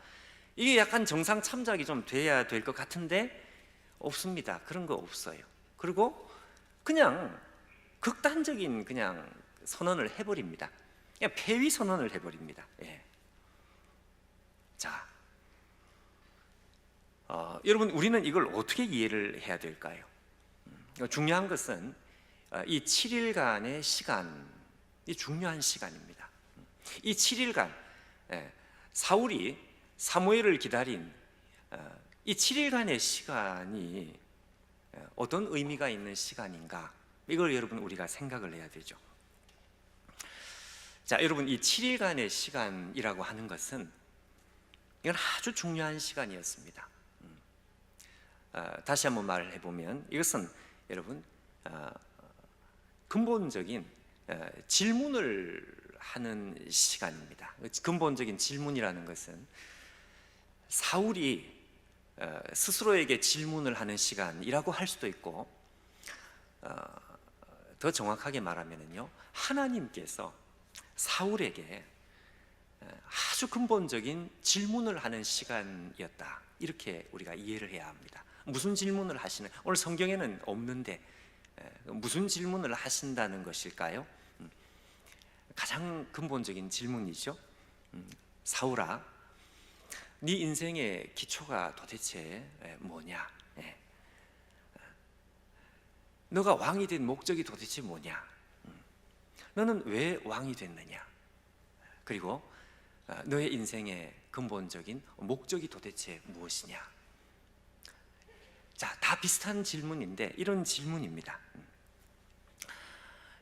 이게 약간 정상 참작이 좀 돼야 될 것 같은데 없습니다. 그런 거 없어요. 그리고 그냥 극단적인 그냥 선언을 해버립니다. 그냥 폐위 선언을 해버립니다. 예. 자, 여러분 우리는 이걸 어떻게 이해를 해야 될까요? 중요한 것은 이 7일간의 시간이 중요한 시간입니다. 이 7일간 사울이 사무엘을 기다린 이 7일간의 시간이 어떤 의미가 있는 시간인가, 이걸 여러분 우리가 생각을 해야 되죠. 자, 여러분 이 7일간의 시간이라고 하는 것은 이건 아주 중요한 시간이었습니다. 다시 한번 말을 해보면 이것은 여러분 근본적인 질문을 하는 시간입니다. 근본적인 질문이라는 것은 사울이 스스로에게 질문을 하는 시간이라고 할 수도 있고, 더 정확하게 말하면요, 하나님께서 사울에게 아주 근본적인 질문을 하는 시간이었다, 이렇게 우리가 이해를 해야 합니다. 무슨 질문을 하시는, 오늘 성경에는 없는데 무슨 질문을 하신다는 것일까요? 가장 근본적인 질문이죠. 사울아, 네 인생의 기초가 도대체 뭐냐? 너가 왕이 된 목적이 도대체 뭐냐? 너는 왜 왕이 됐느냐? 그리고 너의 인생의 근본적인 목적이 도대체 무엇이냐? 자, 다 비슷한 질문인데 이런 질문입니다.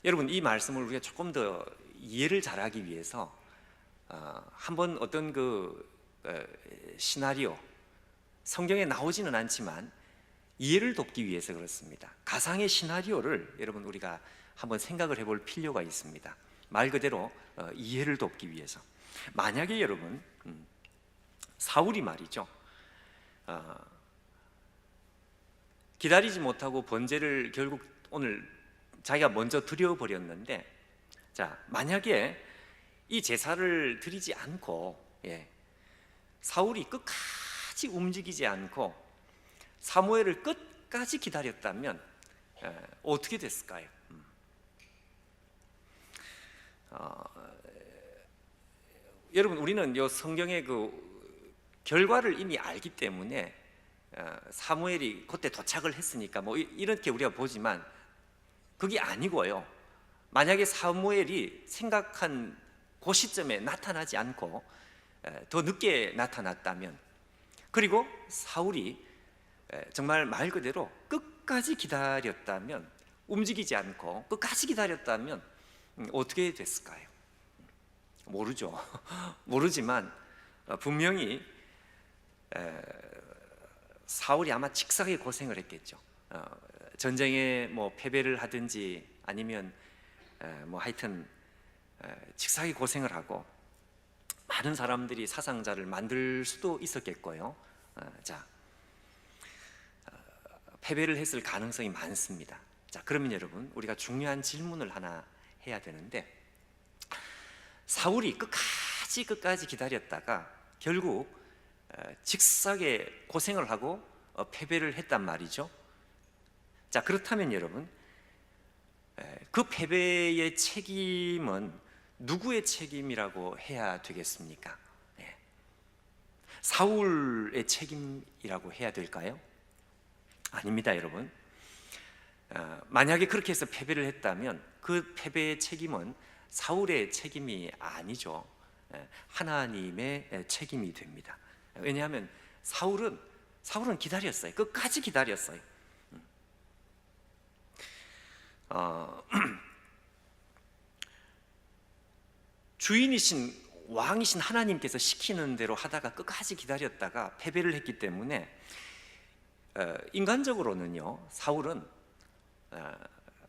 여러분 이 말씀을 우리가 조금 더 이해를 잘하기 위해서 한번 어떤 그 시나리오, 성경에 나오지는 않지만 이해를 돕기 위해서 그렇습니다. 가상의 시나리오를 여러분 우리가 한번 생각을 해볼 필요가 있습니다. 말 그대로 이해를 돕기 위해서. 만약에 여러분 사울이 말이죠, 기다리지 못하고 번제를 결국 오늘 자기가 먼저 드려버렸는데, 자, 만약에 이 제사를 드리지 않고 사울이 끝까지 움직이지 않고 사무엘을 끝까지 기다렸다면 어떻게 됐을까요? 여러분 우리는 이 성경의 그 결과를 이미 알기 때문에 사무엘이 그때 도착을 했으니까 뭐 이렇게 우리가 보지만 그게 아니고요. 만약에 사무엘이 생각한 그 시점에 나타나지 않고 더 늦게 나타났다면, 그리고 사울이 정말 말 그대로 끝까지 기다렸다면, 움직이지 않고 끝까지 기다렸다면 어떻게 됐을까요? 모르죠. 모르지만 분명히 사울이 아마 직사하게 고생을 했겠죠. 전쟁에 뭐 패배를 하든지 아니면 뭐 하여튼 직사하게 고생을 하고 많은 사람들이 사상자를 만들 수도 있었겠고요. 자, 패배를 했을 가능성이 많습니다. 자, 그러면 여러분 우리가 중요한 질문을 하나 해야 되는데, 사울이 끝까지 기다렸다가 결국 직사하게 고생을 하고 패배를 했단 말이죠. 자, 그렇다면 여러분 그 패배의 책임은 누구의 책임이라고 해야 되겠습니까? 사울의 책임이라고 해야 될까요? 아닙니다, 여러분. 만약에 그렇게 해서 패배를 했다면 그 패배의 책임은 사울의 책임이 아니죠. 하나님의 책임이 됩니다. 왜냐하면 사울은 기다렸어요. 끝까지 기다렸어요. 주인이신 왕이신 하나님께서 시키는 대로 하다가 끝까지 기다렸다가 패배를 했기 때문에 인간적으로는요, 사울은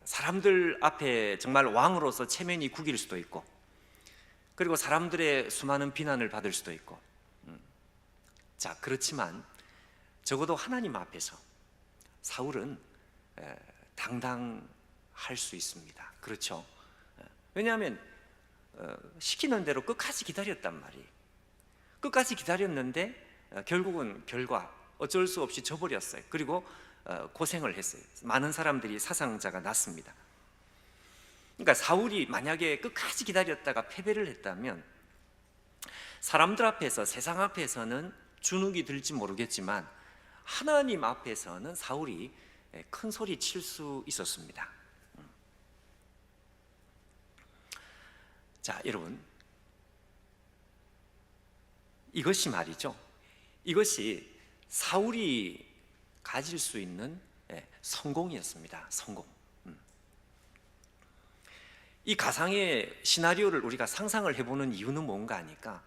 사람들 앞에 정말 왕으로서 체면이 구길 수도 있고, 그리고 사람들의 수많은 비난을 받을 수도 있고, 자, 그렇지만 적어도 하나님 앞에서 사울은 당당할 수 있습니다. 그렇죠? 왜냐하면 시키는 대로 끝까지 기다렸단 말이에요. 끝까지 기다렸는데 결국은 결과 어쩔 수 없이 져버렸어요. 그리고 고생을 했어요. 많은 사람들이 사상자가 났습니다. 그러니까 사울이 만약에 끝까지 기다렸다가 패배를 했다면 사람들 앞에서, 세상 앞에서는 주눅이 들지 모르겠지만 하나님 앞에서는 사울이 큰 소리 칠 수 있었습니다. 자, 여러분, 이것이 말이죠, 이것이 사울이 가질 수 있는 성공이었습니다. 성공. 이 가상의 시나리오를 우리가 상상을 해보는 이유는 뭔가 하니까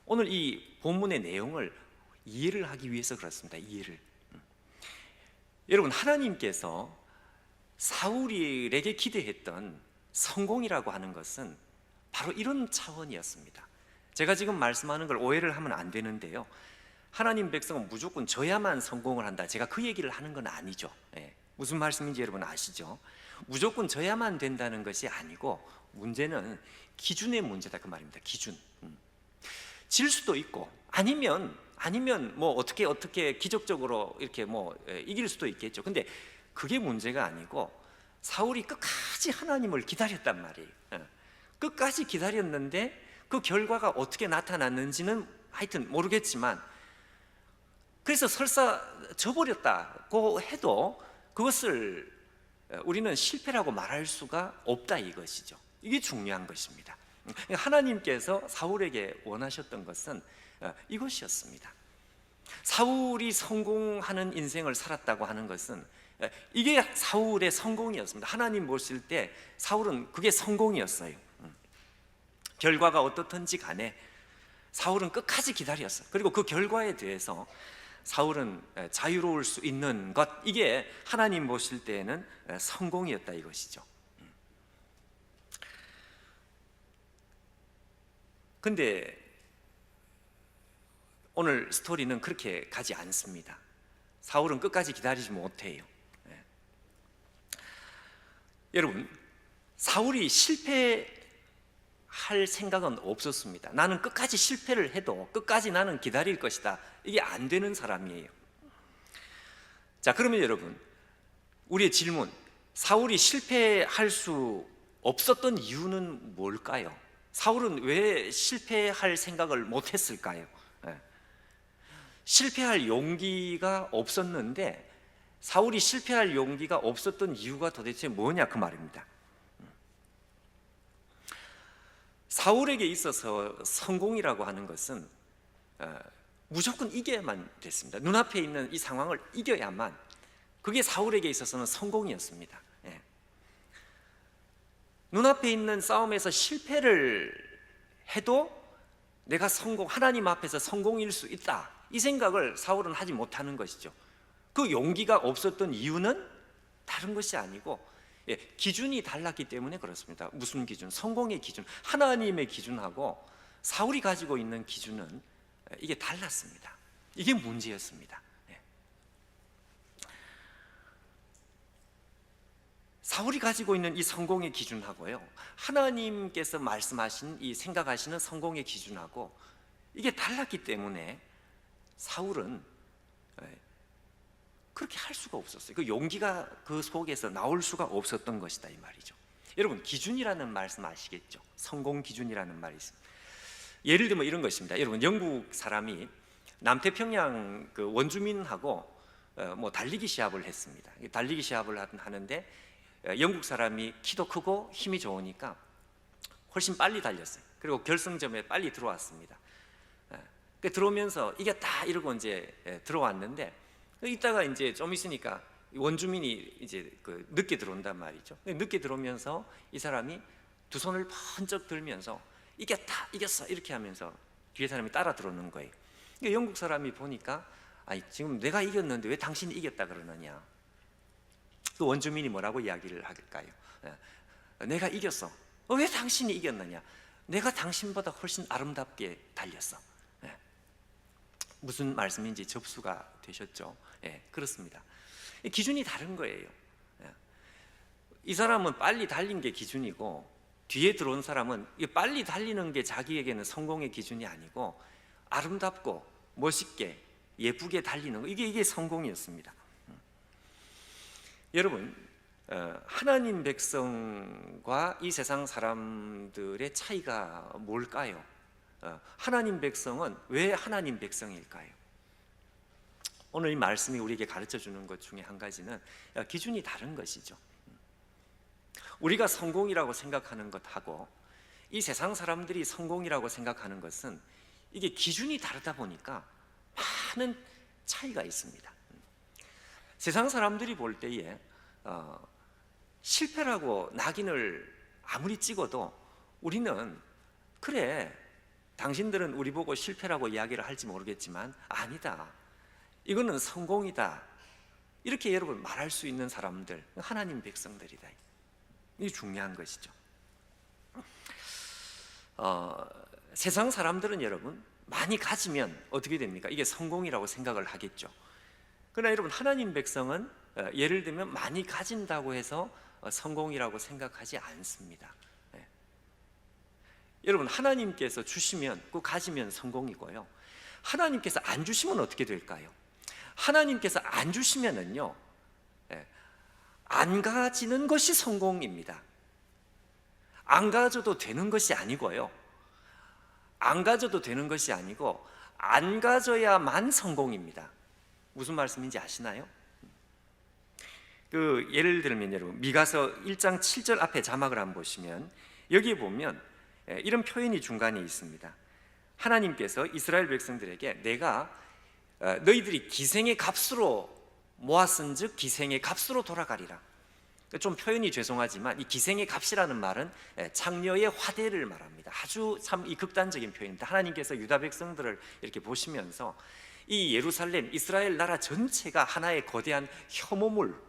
오늘 이 본문의 내용을 이해를 하기 위해서 그렇습니다. 이해를. 여러분, 하나님께서 사울에게 기대했던 성공이라고 하는 것은 바로 이런 차원이었습니다. 제가 지금 말씀하는 걸 오해를 하면 안 되는데요, 하나님 백성은 무조건 져야만 성공을 한다, 제가 그 얘기를 하는 건 아니죠. 무슨 말씀인지 여러분 아시죠? 무조건 져야만 된다는 것이 아니고 문제는 기준의 문제다, 그 말입니다. 기준. 질 수도 있고 아니면 뭐 어떻게 기적적으로 이렇게 뭐 이길 수도 있겠죠. 근데 그게 문제가 아니고 사울이 끝까지 하나님을 기다렸단 말이에요. 끝까지 기다렸는데 그 결과가 어떻게 나타났는지는 하여튼 모르겠지만, 그래서 설사 져버렸다고 해도 그것을 우리는 실패라고 말할 수가 없다, 이것이죠. 이게 중요한 것입니다. 하나님께서 사울에게 원하셨던 것은 이것이었습니다. 사울이 성공하는 인생을 살았다고 하는 것은 이게 사울의 성공이었습니다. 하나님 보실 때 사울은 그게 성공이었어요. 결과가 어떻든지 간에 사울은 끝까지 기다렸어요. 그리고 그 결과에 대해서 사울은 자유로울 수 있는 것, 이게 하나님 보실 때에는 성공이었다, 이것이죠. 근데 오늘 스토리는 그렇게 가지 않습니다. 사울은 끝까지 기다리지 못해요. 여러분, 사울이 실패할 생각은 없었습니다. 나는 끝까지 실패를 해도 끝까지 나는 기다릴 것이다, 이게 안 되는 사람이에요. 자, 그러면 여러분, 우리의 질문, 사울이 실패할 수 없었던 이유는 뭘까요? 사울은 왜 실패할 생각을 못했을까요? 실패할 용기가 없었는데 사울이 실패할 용기가 없었던 이유가 도대체 뭐냐, 그 말입니다. 사울에게 있어서 성공이라고 하는 것은 무조건 이겨야만 됐습니다. 눈앞에 있는 이 상황을 이겨야만, 그게 사울에게 있어서는 성공이었습니다. 눈앞에 있는 싸움에서 실패를 해도 내가 하나님 앞에서 성공일 수 있다, 이 생각을 사울은 하지 못하는 것이죠. 그 용기가 없었던 이유는 다른 것이 아니고 기준이 달랐기 때문에 그렇습니다. 무슨 기준? 성공의 기준, 하나님의 기준하고 사울이 가지고 있는 기준은 이게 달랐습니다. 이게 문제였습니다. 사울이 가지고 있는 이 성공의 기준하고요, 하나님께서 말씀하신 이 생각하시는 성공의 기준하고 이게 달랐기 때문에 사울은 그렇게 할 수가 없었어요. 그 용기가 그 속에서 나올 수가 없었던 것이다, 이 말이죠. 여러분, 기준이라는 말씀 아시겠죠? 성공 기준이라는 말이 있습니다. 예를 들면 이런 것입니다. 여러분, 영국 사람이 남태평양 그 원주민하고 뭐 달리기 시합을 했습니다. 달리기 시합을 하는데 영국 사람이 키도 크고 힘이 좋으니까 훨씬 빨리 달렸어요. 그리고 결승점에 빨리 들어왔습니다. 들어오면서 이겼다 이러고 이제 들어왔는데, 이따가 이제 좀 있으니까 원주민이 이제 그 늦게 들어온단 말이죠. 늦게 들어오면서 이 사람이 두 손을 번쩍 들면서 이겼다, 이겼어 이렇게 하면서 뒤에 사람이 따라 들어오는 거예요. 그러니까 영국 사람이 보니까 아니 지금 내가 이겼는데 왜 당신이 이겼다 그러느냐. 그 원주민이 뭐라고 이야기를 할까요? 내가 이겼어. 왜 당신이 이겼느냐? 내가 당신보다 훨씬 아름답게 달렸어. 무슨 말씀인지 접수가 되셨죠? 그렇습니다. 기준이 다른 거예요. 이 사람은 빨리 달린 게 기준이고 뒤에 들어온 사람은 빨리 달리는 게 자기에게는 성공의 기준이 아니고 아름답고 멋있게 예쁘게 달리는 거, 이게 성공이었습니다. 여러분, 하나님 백성과 이 세상 사람들의 차이가 뭘까요? 하나님 백성은 왜 하나님 백성일까요? 오늘 이 말씀이 우리에게 가르쳐 주는 것 중에 한 가지는 기준이 다른 것이죠. 우리가 성공이라고 생각하는 것하고 이 세상 사람들이 성공이라고 생각하는 것은 이게 기준이 다르다 보니까 많은 차이가 있습니다. 세상 사람들이 볼 때에 실패라고 낙인을 아무리 찍어도 우리는 그래, 당신들은 우리 보고 실패라고 이야기를 할지 모르겠지만 아니다, 이거는 성공이다, 이렇게 여러분 말할 수 있는 사람들, 하나님 백성들이다. 이게 중요한 것이죠. 세상 사람들은 여러분 많이 가지면 어떻게 됩니까? 이게 성공이라고 생각을 하겠죠. 그러나 여러분 하나님 백성은 예를 들면 많이 가진다고 해서 성공이라고 생각하지 않습니다. 여러분 하나님께서 주시면 그 가지면 성공이고요. 하나님께서 안 주시면 어떻게 될까요? 하나님께서 안 주시면은요, 안 가지는 것이 성공입니다. 안 가져도 되는 것이 아니고요. 안 가져도 되는 것이 아니고 안 가져야만 성공입니다. 무슨 말씀인지 아시나요? 예를 들면 여러분 미가서 1장 7절 앞에 자막을 한번 보시면 여기에 보면 이런 표현이 중간에 있습니다. 하나님께서 이스라엘 백성들에게 내가 너희들이 기생의 값으로 모았은즉 기생의 값으로 돌아가리라. 좀 표현이 죄송하지만 이 기생의 값이라는 말은 창녀의 화대를 말합니다. 아주 참 이 극단적인 표현입니다. 하나님께서 유다 백성들을 이렇게 보시면서 이 예루살렘, 이스라엘 나라 전체가 하나의 거대한 혐오물과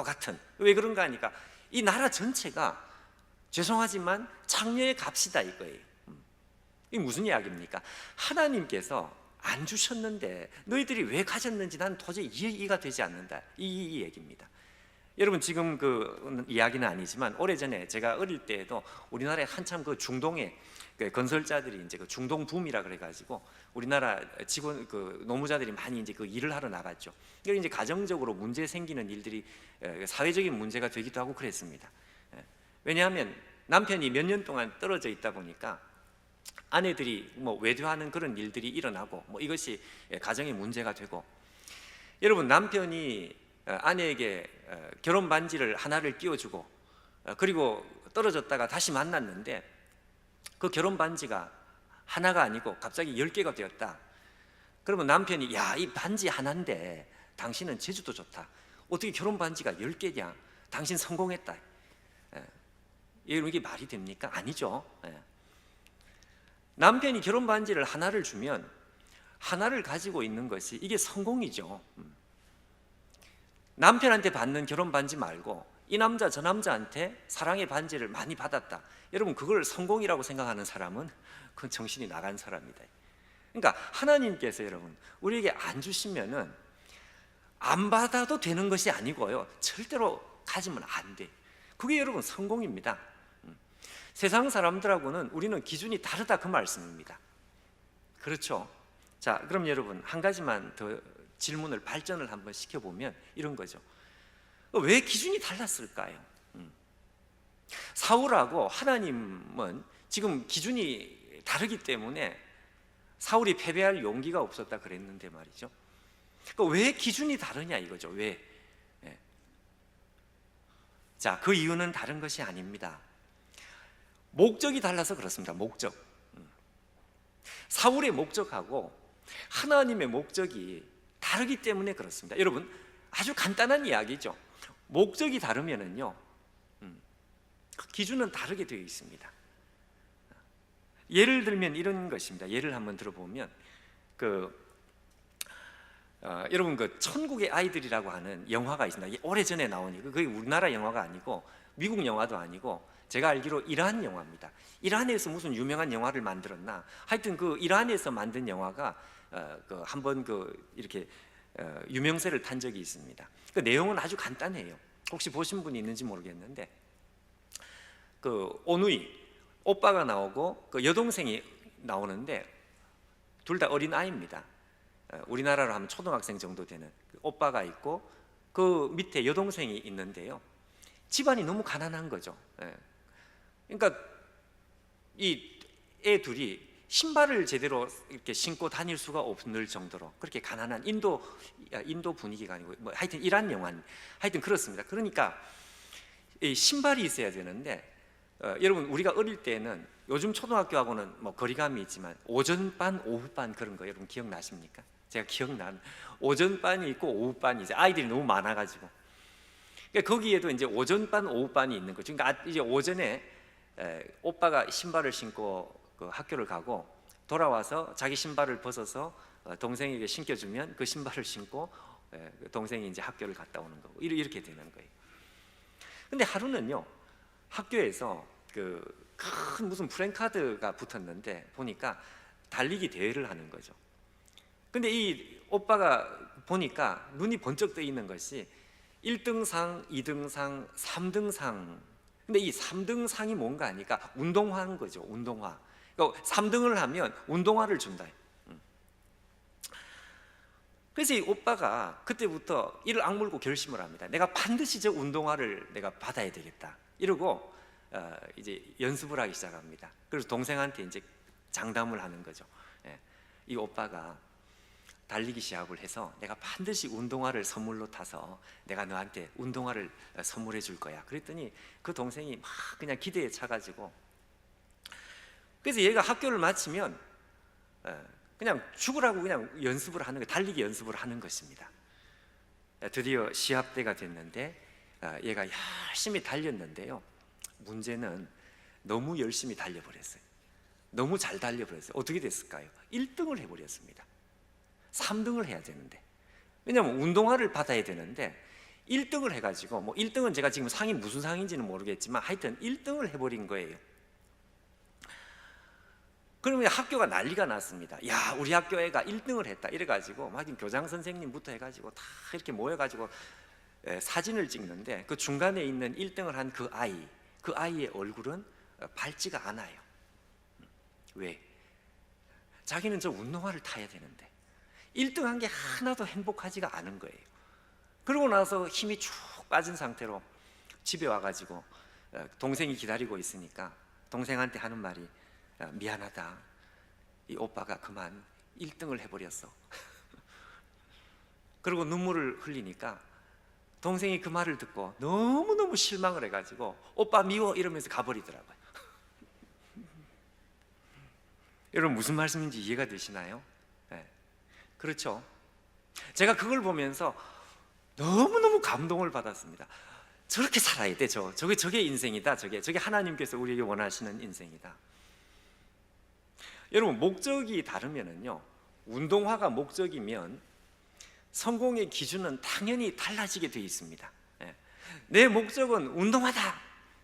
같은, 왜 그런가 하니까 이 나라 전체가 죄송하지만 창녀의 값이다 이거예요. 이게 무슨 이야기입니까? 하나님께서 안 주셨는데 너희들이 왜 가졌는지 난 도저히 이해가 되지 않는다, 이 얘기입니다. 여러분 지금 그 이야기는 아니지만 오래전에 제가 어릴 때에도 우리나라에 한참 그 중동에 건설자들이 이제 그 중동 붐이라 그래가지고 우리나라 직원 노무자들이 많이 이제 그 일을 하러 나갔죠. 그러니까 이제 가정적으로 문제 생기는 일들이 사회적인 문제가 되기도 하고 그랬습니다. 왜냐하면 남편이 몇 년 동안 떨어져 있다 보니까 아내들이 뭐 외도하는 그런 일들이 일어나고 뭐 이것이 가정의 문제가 되고, 여러분 남편이 아내에게 결혼 반지를 하나를 끼워주고 그리고 떨어졌다가 다시 만났는데 그 결혼 반지가 하나가 아니고 갑자기 10개가 되었다. 그러면 남편이 야, 이 반지 하나인데 당신은 제주도 좋다, 어떻게 결혼 반지가 10개냐, 당신 성공했다. 이게 말이 됩니까? 아니죠. 남편이 결혼 반지를 하나를 주면 하나를 가지고 있는 것이 이게 성공이죠. 남편한테 받는 결혼 반지 말고 이 남자 저 남자한테 사랑의 반지를 많이 받았다, 여러분 그걸 성공이라고 생각하는 사람은 그건 정신이 나간 사람이다. 그러니까 하나님께서 여러분 우리에게 안 주시면은 안 받아도 되는 것이 아니고요, 절대로 가지면 안 돼. 그게 여러분 성공입니다. 세상 사람들하고는 우리는 기준이 다르다, 그 말씀입니다. 그렇죠? 자, 그럼 여러분 한 가지만 더 질문을 발전을 한번 시켜보면 이런 거죠. 왜 기준이 달랐을까요? 사울하고 하나님은 지금 기준이 다르기 때문에 사울이 패배할 용기가 없었다 그랬는데 말이죠. 왜 기준이 다르냐 이거죠. 왜? 자, 그 이유는 다른 것이 아닙니다. 목적이 달라서 그렇습니다. 목적. 사울의 목적하고 하나님의 목적이 다르기 때문에 그렇습니다. 여러분 아주 간단한 이야기죠. 목적이 다르면은요 기준은 다르게 되어 있습니다. 예를 들면 이런 것입니다. 예를 한번 들어보면 여러분 그 천국의 아이들이라고 하는 영화가 있습니다. 이게 오래전에 나오니 그게 우리나라 영화가 아니고 미국 영화도 아니고 제가 알기로 이란 영화입니다. 이란에서 무슨 유명한 영화를 만들었나? 하여튼 그 이란에서 만든 영화가 한번 이렇게 유명세를 탄 적이 있습니다. 그 내용은 아주 간단해요. 혹시 보신 분이 있는지 모르겠는데 오누이 오빠가 나오고 그 여동생이 나오는데 둘 다 어린 아이입니다. 우리나라로 하면 초등학생 정도 되는 오빠가 있고 그 밑에 여동생이 있는데요. 집안이 너무 가난한 거죠. 그러니까 이 애 둘이 신발을 제대로 이렇게 신고 다닐 수가 없을 정도로 그렇게 가난한 인도 분위기가 아니고 뭐 하여튼 이란 영화 하여튼 그렇습니다. 그러니까 이 신발이 있어야 되는데 여러분 우리가 어릴 때는 요즘 초등학교하고는 뭐 거리감이 있지만 오전반, 오후반 그런 거 여러분 기억나십니까? 제가 기억나는 오전반이 있고 오후반이 이제 아이들이 너무 많아가지고 그러니까 거기에도 이제 오전반, 오후반이 있는 거죠. 그러니까 이제 오전에 오빠가 신발을 신고 그 학교를 가고 돌아와서 자기 신발을 벗어서 동생에게 신겨주면 그 신발을 신고 동생이 이제 학교를 갔다 오는 거고 이렇게 되는 거예요. 근데 하루는요 학교에서 큰 무슨 프랜카드가 붙었는데 보니까 달리기 대회를 하는 거죠. 근데 이 오빠가 보니까 눈이 번쩍 떠 있는 것이 1등상, 2등상, 3등상. 근데 이 3등상이 뭔가 하니까 운동화인 거죠. 운동화. 그러니까 3등을 하면 운동화를 준다. 그래서 이 오빠가 그때부터 이를 악물고 결심을 합니다. 내가 반드시 저 운동화를 내가 받아야 되겠다. 이러고 이제 연습을 하기 시작합니다. 그래서 동생한테 이제 장담을 하는 거죠. 이 오빠가 달리기 시합을 해서 내가 반드시 운동화를 선물로 타서 내가 너한테 운동화를 선물해 줄 거야. 그랬더니 그 동생이 막 그냥 기대에 차가지고 그래서 얘가 학교를 마치면 그냥 죽으라고 그냥 연습을 하는 거, 달리기 연습을 하는 것입니다. 드디어 시합 때가 됐는데 얘가 열심히 달렸는데요. 문제는 너무 열심히 달려버렸어요. 너무 잘 달려버렸어요. 어떻게 됐을까요? 1등을 해버렸습니다. 3등을 해야 되는데 왜냐하면 운동화를 받아야 되는데 1등을 해가지고 뭐 1등은 제가 지금 상이 무슨 상인지는 모르겠지만 하여튼 1등을 해버린 거예요. 그러면 학교가 난리가 났습니다. 야 우리 학교 애가 1등을 했다 이래가지고 막 교장 선생님부터 해가지고 다 이렇게 모여가지고 사진을 찍는데 그 중간에 있는 1등을 한 그 아이의 얼굴은 밝지가 않아요. 왜? 자기는 저 운동화를 타야 되는데 1등 한 게 하나도 행복하지가 않은 거예요. 그러고 나서 힘이 쭉 빠진 상태로 집에 와가지고 동생이 기다리고 있으니까 동생한테 하는 말이 미안하다. 이 오빠가 그만 1등을 해버렸어. 그리고 눈물을 흘리니까 동생이 그 말을 듣고 너무너무 실망을 해가지고 오빠 미워 이러면서 가버리더라고요. 여러분 무슨 말씀인지 이해가 되시나요? 네. 그렇죠. 제가 그걸 보면서 너무너무 감동을 받았습니다. 저렇게 살아야 돼. 저게 인생이다. 저게 하나님께서 우리에게 원하시는 인생이다. 여러분 목적이 다르면은요 운동화가 목적이면 성공의 기준은 당연히 달라지게 되어 있습니다. 내 목적은 운동화다.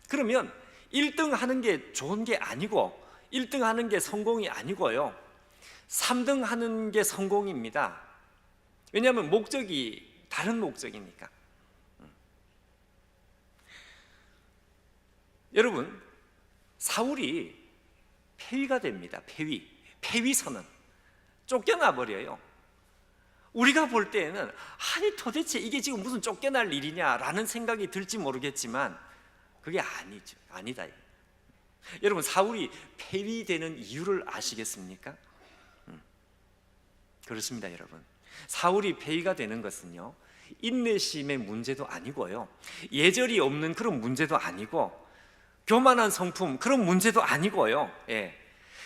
그러면 1등 하는 게 좋은 게 아니고 1등 하는 게 성공이 아니고요 3등 하는 게 성공입니다. 왜냐하면 목적이 다른 목적이니까. 여러분 사울이 폐위가 됩니다. 폐위선언. 쫓겨나 버려요. 우리가 볼 때에는 아니 도대체 이게 지금 무슨 쫓겨날 일이냐라는 생각이 들지 모르겠지만 그게 아니다. 여러분 사울이 폐위되는 이유를 아시겠습니까? 그렇습니다. 여러분 사울이 폐위가 되는 것은요 인내심의 문제도 아니고요 예절이 없는 그런 문제도 아니고 교만한 성품 그런 문제도 아니고요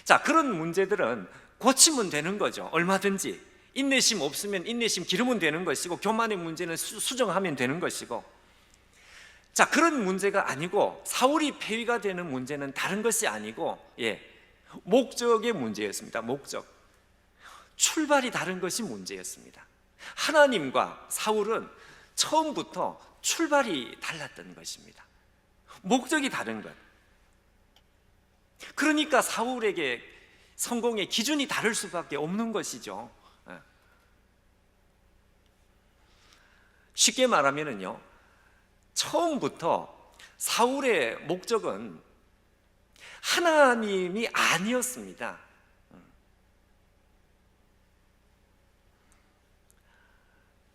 자 그런 문제들은 고치면 되는 거죠. 얼마든지 인내심 없으면 인내심 기르면 되는 것이고 교만의 문제는 수정하면 되는 것이고 자 그런 문제가 아니고 사울이 폐위가 되는 문제는 다른 것이 아니고 목적의 문제였습니다. 목적. 출발이 다른 것이 문제였습니다. 하나님과 사울은 처음부터 출발이 달랐던 것입니다. 목적이 다른 것. 그러니까 사울에게 성공의 기준이 다를 수밖에 없는 것이죠. 쉽게 말하면요, 처음부터 사울의 목적은 하나님이 아니었습니다.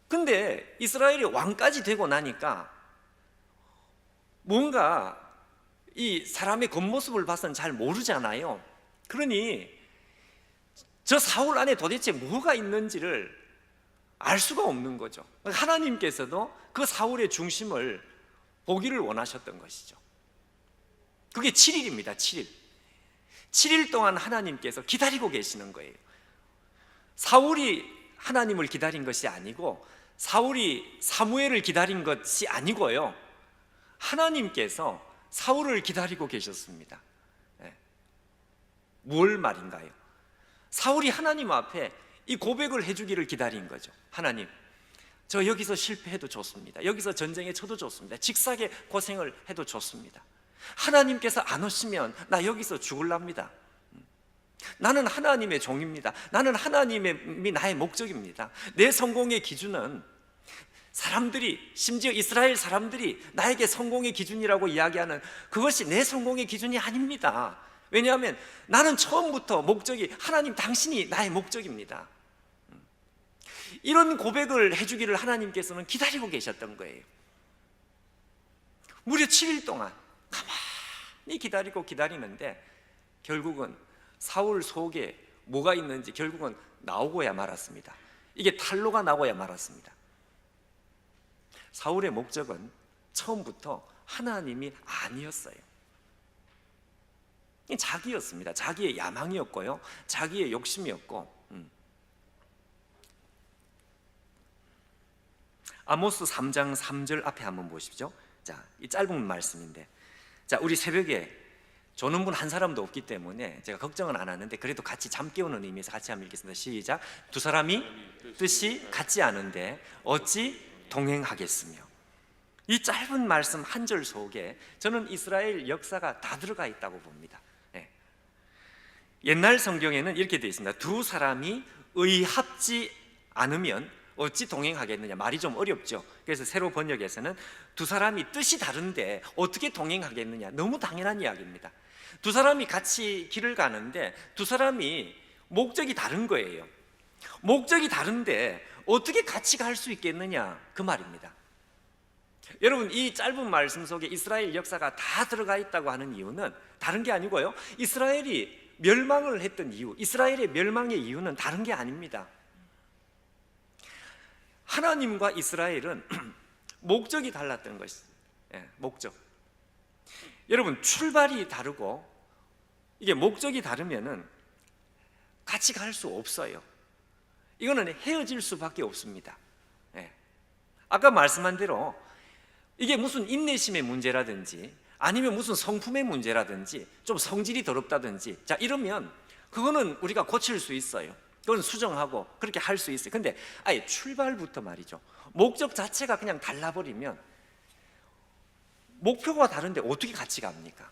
근데 이스라엘이 왕까지 되고 나니까 뭔가 이 사람의 겉모습을 봐서는 잘 모르잖아요. 그러니 저 사울 안에 도대체 뭐가 있는지를 알 수가 없는 거죠. 하나님께서도 그 사울의 중심을 보기를 원하셨던 것이죠. 그게 7일입니다. 7일. 7일 동안 하나님께서 기다리고 계시는 거예요. 사울이 하나님을 기다린 것이 아니고 사울이 사무엘을 기다린 것이 아니고요, 하나님께서 사울을 기다리고 계셨습니다. 뭘 말인가요? 사울이 하나님 앞에 이 고백을 해주기를 기다린 거죠. 하나님, 저 여기서 실패해도 좋습니다. 여기서 전쟁에 쳐도 좋습니다. 직사게 고생을 해도 좋습니다. 하나님께서 안 오시면 나 여기서 죽을랍니다. 나는 하나님의 종입니다. 나는 하나님이 나의 목적입니다. 내 성공의 기준은 사람들이, 심지어 이스라엘 사람들이 나에게 성공의 기준이라고 이야기하는 그것이 내 성공의 기준이 아닙니다. 왜냐하면 나는 처음부터 목적이 하나님 당신이 나의 목적입니다. 이런 고백을 해주기를 하나님께서는 기다리고 계셨던 거예요. 무려 7일 동안 가만히 기다리는데 결국은 사울 속에 뭐가 있는지 결국은 나오고야 말았습니다. 이게 탄로가 나고야 말았습니다. 사울의 목적은 처음부터 하나님이 아니었어요. 자기였습니다. 자기의 야망이었고요, 자기의 욕심이었고. 아모스 3장 3절 앞에 한번 보십시오. 자, 이 짧은 말씀인데, 자, 우리 새벽에 조는 분 한 사람도 없기 때문에 제가 걱정은 안 하는데 그래도 같이 잠 깨우는 의미에서 같이 한번 읽겠습니다. 시작. 두 사람이 뜻이 같지 않은데 어찌 동행하겠으며. 이 짧은 말씀 한 절 속에 저는 이스라엘 역사가 다 들어가 있다고 봅니다. 옛날 성경에는 이렇게 되어 있습니다. 두 사람이 의합지 않으면 어찌 동행하겠느냐. 말이 좀 어렵죠. 그래서 새로 번역에서는 두 사람이 뜻이 다른데 어떻게 동행하겠느냐. 너무 당연한 이야기입니다. 두 사람이 같이 길을 가는데 두 사람이 목적이 다른 거예요. 목적이 다른데 어떻게 같이 갈 수 있겠느냐, 그 말입니다. 여러분, 이 짧은 말씀 속에 이스라엘 역사가 다 들어가 있다고 하는 이유는 다른 게 아니고요, 이스라엘이 멸망을 했던 이유, 이스라엘의 멸망의 이유는 다른 게 아닙니다. 하나님과 이스라엘은 목적이 달랐던 것이죠. 목적. 여러분, 출발이 다르고 이게 목적이 다르면은 같이 갈 수 없어요. 이거는 헤어질 수밖에 없습니다. 아까 말씀한 대로 이게 무슨 인내심의 문제라든지 아니면 무슨 성품의 문제라든지 좀 성질이 더럽다든지, 자, 이러면 그거는 우리가 고칠 수 있어요. 그건 수정하고 그렇게 할 수 있어요. 근데 아예 출발부터 말이죠, 목적 자체가 그냥 달라버리면 목표가 다른데 어떻게 같이 갑니까?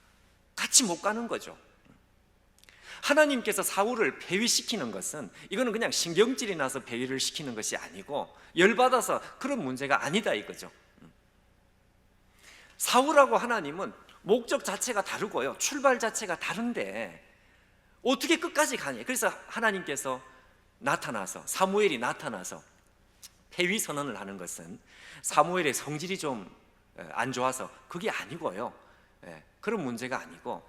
같이 못 가는 거죠. 하나님께서 사울을 폐위시키는 것은 이거는 그냥 신경질이 나서 폐위를 시키는 것이 아니고 열받아서 그런 문제가 아니다 이거죠. 사울하고 하나님은 목적 자체가 다르고요, 출발 자체가 다른데 어떻게 끝까지 가냐. 그래서 하나님께서 나타나서, 사무엘이 나타나서 폐위 선언을 하는 것은 사무엘의 성질이 좀 안 좋아서 그게 아니고요, 그런 문제가 아니고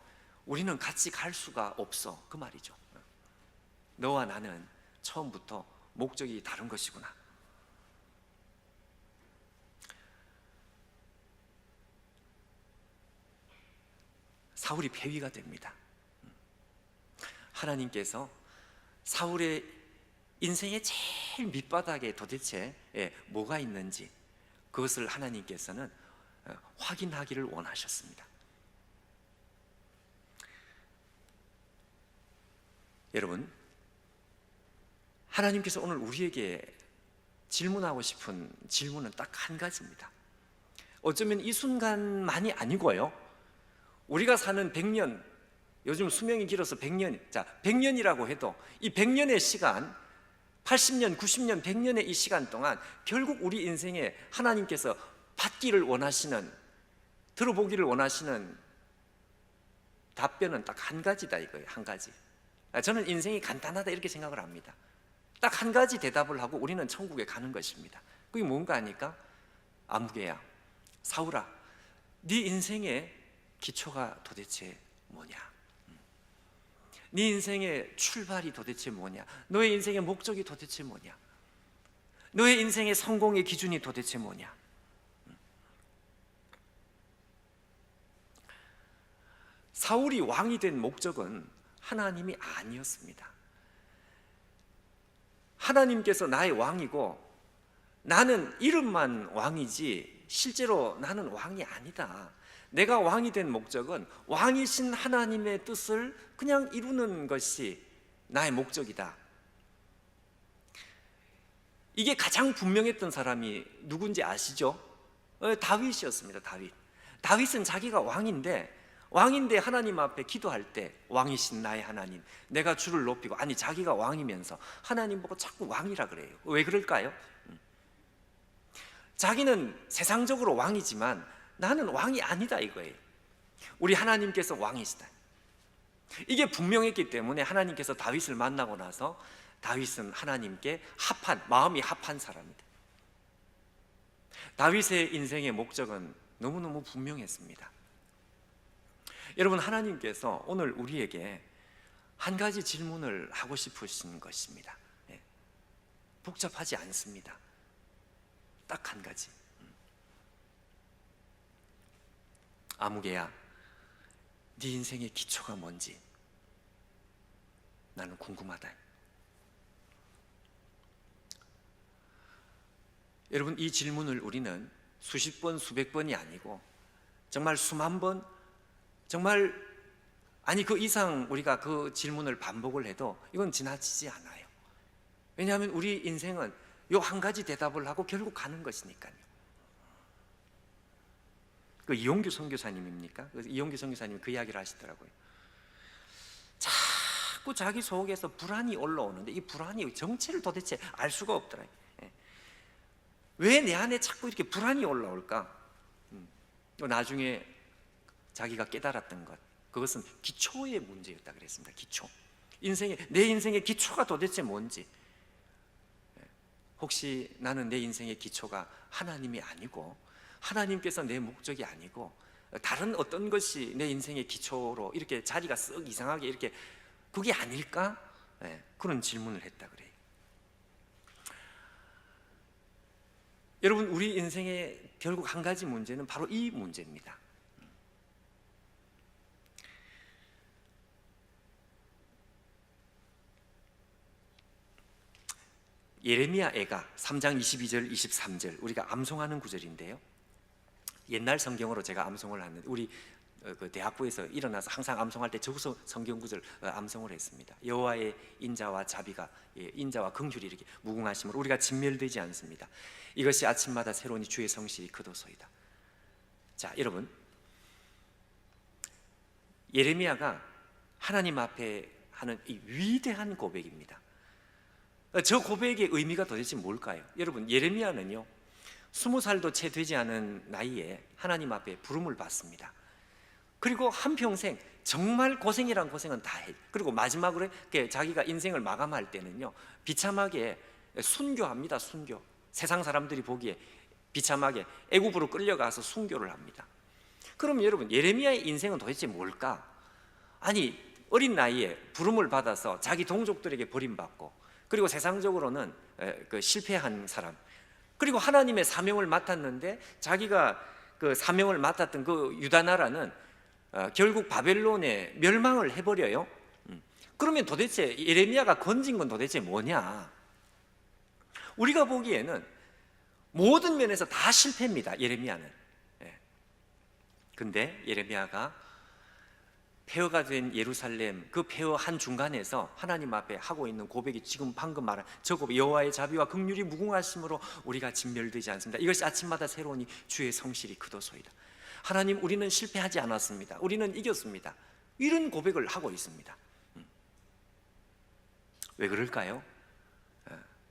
우리는 같이 갈 수가 없어, 그 말이죠. 너와 나는 처음부터 목적이 다른 것이구나. 사울이 폐위가 됩니다. 하나님께서 사울의 인생의 제일 밑바닥에 도대체 뭐가 있는지 그것을 하나님께서는 확인하기를 원하셨습니다. 여러분, 하나님께서 오늘 우리에게 질문하고 싶은 질문은 딱 한 가지입니다. 어쩌면 이 순간만이 아니고요, 우리가 사는 100년, 요즘 수명이 길어서 100년, 자 100년이라고 해도 이 100년의 시간, 80년, 90년, 100년의 이 시간 동안 결국 우리 인생에 하나님께서 받기를 원하시는, 들어보기를 원하시는 답변은 딱 한 가지다 이거예요. 한 가지. 저는 인생이 간단하다 이렇게 생각을 합니다. 딱 한 가지 대답을 하고 우리는 천국에 가는 것입니다. 그게 뭔가 하니까, 아무개야, 사울아, 네 인생의 기초가 도대체 뭐냐? 네 인생의 출발이 도대체 뭐냐? 너의 인생의 목적이 도대체 뭐냐? 너의 인생의 성공의 기준이 도대체 뭐냐? 사울이 왕이 된 목적은 하나님이 아니었습니다. 하나님께서 나의 왕이고 나는 이름만 왕이지 실제로 나는 왕이 아니다. 내가 왕이 된 목적은 왕이신 하나님의 뜻을 그냥 이루는 것이 나의 목적이다. 이게 가장 분명했던 사람이 누군지 아시죠? 다윗이었습니다. 다윗은 자기가 왕인데 하나님 앞에 기도할 때, 왕이신 나의 하나님, 내가 주를 높이고, 아니 자기가 왕이면서 하나님 보고 자꾸 왕이라 그래요. 왜 그럴까요? 자기는 세상적으로 왕이지만 나는 왕이 아니다 이거예요. 우리 하나님께서 왕이시다. 이게 분명했기 때문에 하나님께서 다윗을 만나고 나서 다윗은 하나님께 마음이 합한 사람이다. 다윗의 인생의 목적은 너무너무 분명했습니다. 여러분, 하나님께서 오늘 우리에게 한 가지 질문을 하고 싶으신 것입니다. 복잡하지 않습니다. 딱 한 가지. 아무개야, 네 인생의 기초가 뭔지 나는 궁금하다. 여러분, 이 질문을 우리는 수십 번, 수백 번이 아니고 정말 수만 번, 정말 아니 그 이상 우리가 그 질문을 반복을 해도 이건 지나치지 않아요. 왜냐하면 우리 인생은 요 한 가지 대답을 하고 결국 가는 것이니까요. 그 이용규 선교사님입니까? 이용규 선교사님이 그 이야기를 하시더라고요. 자꾸 자기 속에서 불안이 올라오는데 이 불안이 정체를 도대체 알 수가 없더라고요. 왜 내 안에 자꾸 이렇게 불안이 올라올까? 나중에 자기가 깨달았던 것, 그것은 기초의 문제였다 그랬습니다. 기초. 내 인생의 기초가 도대체 뭔지. 혹시 나는 내 인생의 기초가 하나님이 아니고 하나님께서 내 목적이 아니고 다른 어떤 것이 내 인생의 기초로 이렇게 자리가 썩 이상하게 이렇게 그게 아닐까? 그런 질문을 했다 그래요. 여러분, 우리 인생의 결국 한 가지 문제는 바로 이 문제입니다. 예레미야 애가 3장 22절 23절 우리가 암송하는 구절인데요, 옛날 성경으로 제가 암송을 하는데 우리 그 대학부에서 일어나서 항상 암송할 때 저기서 성경 구절 암송을 했습니다. 여호와의 인자와 자비가, 인자와 긍휼이 이렇게 무궁하심으로 우리가 진멸되지 않습니다. 이것이 아침마다 새로우니 주의 성실이 그도소이다. 자, 여러분, 예레미야가 하나님 앞에 하는 이 위대한 고백입니다. 저 고백의 의미가 도대체 뭘까요? 여러분, 예레미야는요 20살도 채 되지 않은 나이에 하나님 앞에 부름을 받습니다. 그리고 한평생 정말 고생이란 고생은 다 해. 그리고 마지막으로 자기가 인생을 마감할 때는요 비참하게 순교합니다. 순교. 세상 사람들이 보기에 비참하게 애굽으로 끌려가서 순교를 합니다. 그럼 여러분, 예레미야의 인생은 도대체 뭘까? 아니, 어린 나이에 부름을 받아서 자기 동족들에게 버림받고, 그리고 세상적으로는 그 실패한 사람, 그리고 하나님의 사명을 맡았는데 자기가 그 사명을 맡았던 그 유다 나라는 결국 바벨론에 멸망을 해버려요. 그러면 도대체 예레미야가 건진 건 도대체 뭐냐? 우리가 보기에는 모든 면에서 다 실패입니다. 예레미야는. 근데 예레미야가 폐허가 된 예루살렘, 그 폐허 한 중간에서 하나님 앞에 하고 있는 고백이 지금 방금 말한 저 고백, 여호와의 자비와 긍휼이 무궁하심으로 우리가 진멸되지 않습니다. 이것이 아침마다 새로우니 주의 성실이 그도소이다. 하나님, 우리는 실패하지 않았습니다. 우리는 이겼습니다. 이런 고백을 하고 있습니다. 왜 그럴까요?